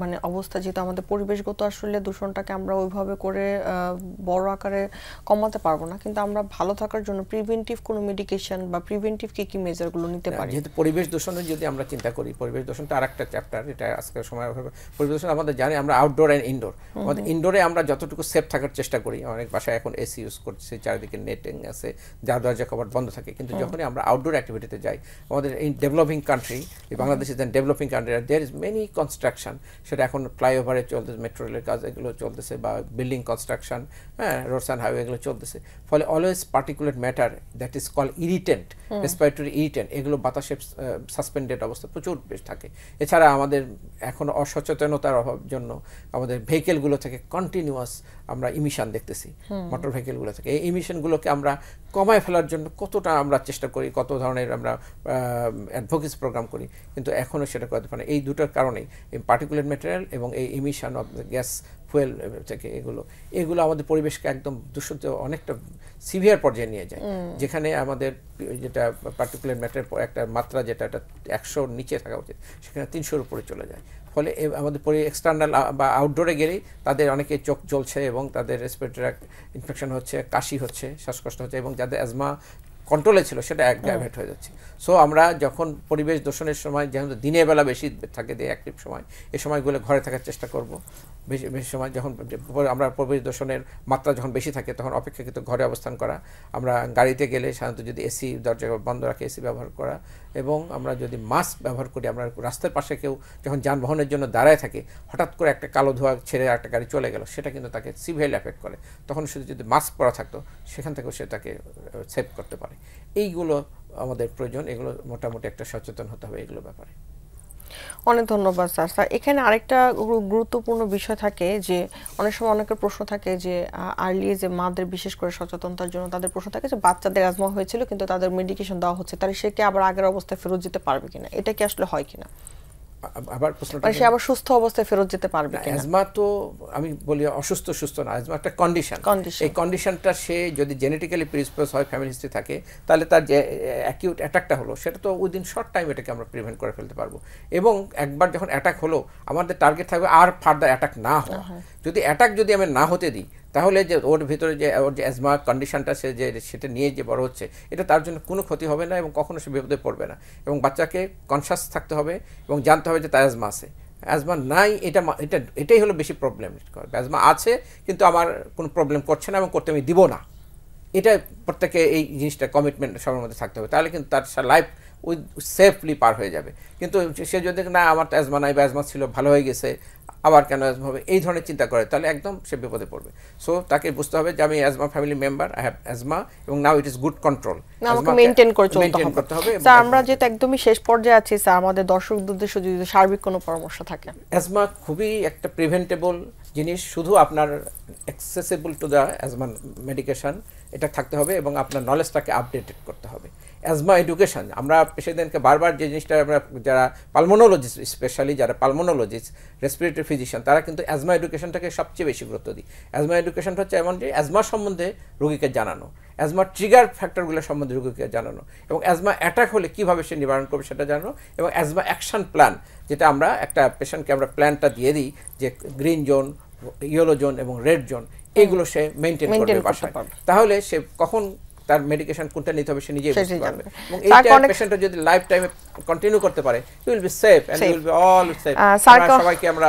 Speaker 1: মানে অবস্থা, যেহেতু আমাদের পরিবেশগত আসলে দূষণটাকে আমরা ওইভাবে করে বড় আকারে কমাতে পারবো না, কিন্তু আমরা ভালো থাকার জন্য প্রিভেন্টিভ কোনো মেডিকেশন বা প্রিভেন্টিভ কি মেজারগুলো নিতে পারি?
Speaker 2: যেহেতু পরিবেশ দূষণের যদি আমরা চিন্তা করি, পরিবেশ দূষণটা আরেকটা চ্যাপ্টার, এটা আজকের সময় পরিবেশ দূষণ আমাদের জানি আমরা আউটডোর অ্যান্ড ইনডোর। আমাদের ইনডোরে আমরা যতটুকু সেফ থাকার চেষ্টা করি, অনেক বাসায় এখন এসি ইউজ করছে, চারিদিকে নেটিং আছে, যার দরজা কভার বন্ধ থাকে, কিন্তু যখনই আমরা আউটডোর অ্যাক্টিভিটিতে যাই, আমাদের এই developing country, Bangladesh is an developing country, there is many construction, সেটা এখন ফ্লাইওভারে চলতেছে, মেট্রো রেলের কাজ এগুলো চলতেছে, বা building construction, roads and highway এগুলো চলতেছে, ফলে always particulate matter that is call irritant, respiratory irritant, এগুলো বাতাসে সাসপেন্ডেড অবস্থা প্রচুর বেশ থাকে। এছাড়া আমাদের এখন অসচেতনতার অভাব জন্য আমাদের ভেহিকেলগুলো থেকে কন্টিনিউয়াস আমরা ইমিশন দেখতেছি, মোটর ভেহিকেলগুলো থেকে। এই ইমিশনগুলোকে আমরা কমায় ফেলার জন্য কতটা আমরা চেষ্টা করি, কত ধরনের আমরা অ্যাডভোকেসি প্রোগ্রাম করি, কিন্তু এখনও সেটা করতে পারি না। এই দুটোর কারণেই এই পার্টিকুলেট ম্যাটেরিয়াল এবং এই ইমিশন অফ গ্যাস ফুয়েল থেকে এগুলো আমাদের পরিবেশকে একদম দূষিত অনেকটা সিভিয়ার পর্যায়ে নিয়ে যায়, যেখানে আমাদের যেটা পার্টিকুলার ম্যাটার একটা মাত্রা যেটা 100 নিচে থাকা উচিত সেখানে 300-র উপরে চলে যায়। ফলে আমাদের এক্সটার্নাল বা আউটডোরে গেলেই তাদের অনেকে চোখ জ্বলছে এবং তাদের রেসপিরেটরি ইনফেকশন হচ্ছে, কাশি হচ্ছে, শ্বাসকষ্ট হচ্ছে, এবং যাদের অ্যাজমা কন্ট্রোলে ছিল সেটা অ্যাগ্রাভেট হয়ে যাচ্ছে। সো আমরা যখন পরিবেশ দূষণের সময় যেহেতু দিনের বেলা বেশি থাকে দিয়ে অ্যাক্টিভ সময়, এই সময়গুলো ঘরে থাকার চেষ্টা করব। বেশি সময় যখন আমরা পরিবেশ দূষণের মাত্রা যখন বেশি থাকে তখন অপেক্ষাকৃত ঘরে অবস্থান করা, আমরা গাড়িতে গেলে সাধারণত যদি এসি দরজা বন্ধ রাখে এসি ব্যবহার করা, এবং আমরা যদি মাস্ক ব্যবহার করি, আমরা রাস্তার পাশে কেউ যখন যানবাহনের জন্য দাঁড়ায় থাকে হঠাৎ করে একটা কালো ধোঁয়া ছেড়ে একটা গাড়ি চলে গেল, সেটা কিন্তু তাকে সিভিয়ারলি এফেক্ট করে। তখন শুধু যদি মাস্ক পরা থাকতো সেখান থেকেও সে তাকে সেভ করতে পারে। এইগুলো আমাদের প্রয়োজন, এগুলো মোটামুটি একটা সচেতন হতে হবে এগুলো ব্যাপারে।
Speaker 1: অনেক ধন্যবাদ স্যার। স্যার এখানে আরেকটা গুরুত্বপূর্ণ বিষয় থাকে যে অনেক সময় অনেকের প্রশ্ন থাকে যে আর্লি যে মাদের বিশেষ করে সচেতনতার জন্য তাদের প্রশ্ন থাকে যে বাচ্চাদের অ্যাজমা হয়েছিল কিন্তু তাদের মেডিকেশন দেওয়া হচ্ছে, তাহলে সে কি আবার আগের অবস্থায় ফেরত যেতে পারবে কিনা, এটা কি আসলে হয় কিনা?
Speaker 2: আবার প্রশ্নটা
Speaker 1: সে আবার সুস্থ অবস্থায় ফেরত যেতে পারবে কিনা?
Speaker 2: অ্যাজমা তো আমি বলি সুস্থ না, অ্যাজমা একটা কন্ডিশন। এই কন্ডিশনটা সে যদি জেনেটিক্যালি প্রিডিসপোজ হয়, ফ্যামিলি হিস্ট্রি থাকে, তাহলে তার যে অ্যাকিউট অ্যাটাকটা হলো সেটা তো উইদিন শর্ট টাইম এটাকে আমরা প্রিভেন্ট করে ফেলতে পারবো। এবং একবার যখন অ্যাটাক হলো আমাদের টার্গেট থাকবে আর ফার্দার অ্যাটাক না হওয়া। যদি অ্যাটাক যদি আমি না হতে দিই তাহলে যে ওর ভিতরে যে ওর যে অ্যাজমা কন্ডিশনটা সে যে সেটা নিয়ে যে বড় হচ্ছে এটা তার জন্য কোনো ক্ষতি হবে না এবং কখনো সে বিপদে পড়বে না। এবং বাচ্চাকে কনসাস থাকতে হবে এবং জানতে হবে যে তার অ্যাজমা আছে, অ্যাজমা নাই এটাই হলো বেশি প্রবলেম। অ্যাজমা আছে কিন্তু আমার কোনো প্রবলেম করছে না এবং করতে আমি দিব না, এটা প্রত্যেকে এই জিনিসটা কমিটমেন্ট সবার মধ্যে থাকতে হবে, তাহলে কিন্তু তার লাইফ উইথ সেফলি পার হয়ে যাবে। কিন্তু সে যদি না আমার তো অ্যাজমা নাই বা অ্যাজমা ছিল ভালো হয়ে গেছে আবার কেন অ্যাজমা হবে এই ধরনের চিন্তা করে, তাহলে একদম সে বিপদে পড়বে। সো তাকে বুঝতে হবে যে আমি asthma family member, I have asthma এবং নাও ইট ইজ গুড কন্ট্রোল,
Speaker 1: আমাকে মেইনটেইন করে চলতে হবে। স্যার আমরা যেটা একদমই শেষ পর্যায়ে আছি, স্যার আমাদের দর্শকদের উদ্দেশ্যে যদি সার্বিক কোনো পরামর্শ থাকে।
Speaker 2: অ্যাজমা খুবই একটা প্রিভেন্টেবল জিনিস, শুধু আপনার accessible to the asthma medication এটা থাকতে হবে এবং আপনার নলেজটাকে আপডেটেড করতে হবে। অ্যাজমা এডুকেশন আমরা পেশেন্টদেরকে বারবার যে জিনিসটা আমরা যারা পালমোনোলজিস্ট, স্পেশালি যারা পালমোনোলজিস্ট রেসপিরেটরি ফিজিশিয়ান তারা কিন্তু অ্যাজমা এডুকেশনটাকে সবচেয়ে বেশি গুরুত্ব দিই। অ্যাজমা এডুকেশনটা হচ্ছে এমন যে অ্যাজমা সম্বন্ধে রোগীকে জানানো, অ্যাজমা ট্রিগার ফ্যাক্টরগুলো সম্বন্ধে রোগীকে জানানো এবং অ্যাজমা অ্যাটাক হলে কীভাবে সে নিবারণ করবে সেটা জানানো, এবং অ্যাজমা অ্যাকশন প্ল্যান যেটা আমরা একটা পেশেন্টকে আমরা প্ল্যানটা দিয়ে দিই যে গ্রিন জোন, ইয়েলো জোন এবং রেড জোন এগুলো সে মেনটেন করবে বাসায়, তাহলে সে কখন তার মেডিকেশন কোনটা নিতে হবে সে নিজেই বুঝতে পারবে। এবং এইটা পেশেন্টটা যদি লাইফ টাইমে কন্টিনিউ করতে পারে he will be safe and he will be all safe. সবাইকে আমরা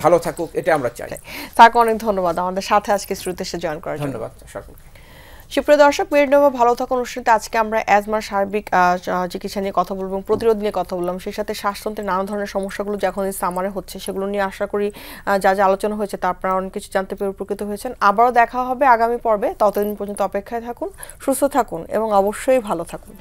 Speaker 2: ভালো থাকুক এটা আমরা চাই।
Speaker 1: স্যারকে অনেক ধন্যবাদ আমাদের সাথে আজকে শ্রুতে এসে জয়েন করার জন্য।
Speaker 2: ধন্যবাদ সকলকে।
Speaker 1: সুপ্রিয় দর্শক, মেডিনোভা ভালো থাকুন অনুষ্ঠানে আজকে আমরা অ্যাজমার সার্বিক চিকিৎসা নিয়ে কথা বলবো, প্রতিরোধ নিয়ে কথা বললাম, সেই সাথে শ্বাসতন্ত্রের নানা ধরনের সমস্যাগুলো যে এখন এই সামারে হচ্ছে সেগুলো নিয়ে আশা করি যা যা আলোচনা হয়েছে তা আপনারা অনেক কিছু জানতে পেরে উপকৃত হয়েছেন। আবারও দেখা হবে আগামী পর্বে, ততদিন পর্যন্ত অপেক্ষায় থাকুন, সুস্থ থাকুন এবং অবশ্যই ভালো থাকুন।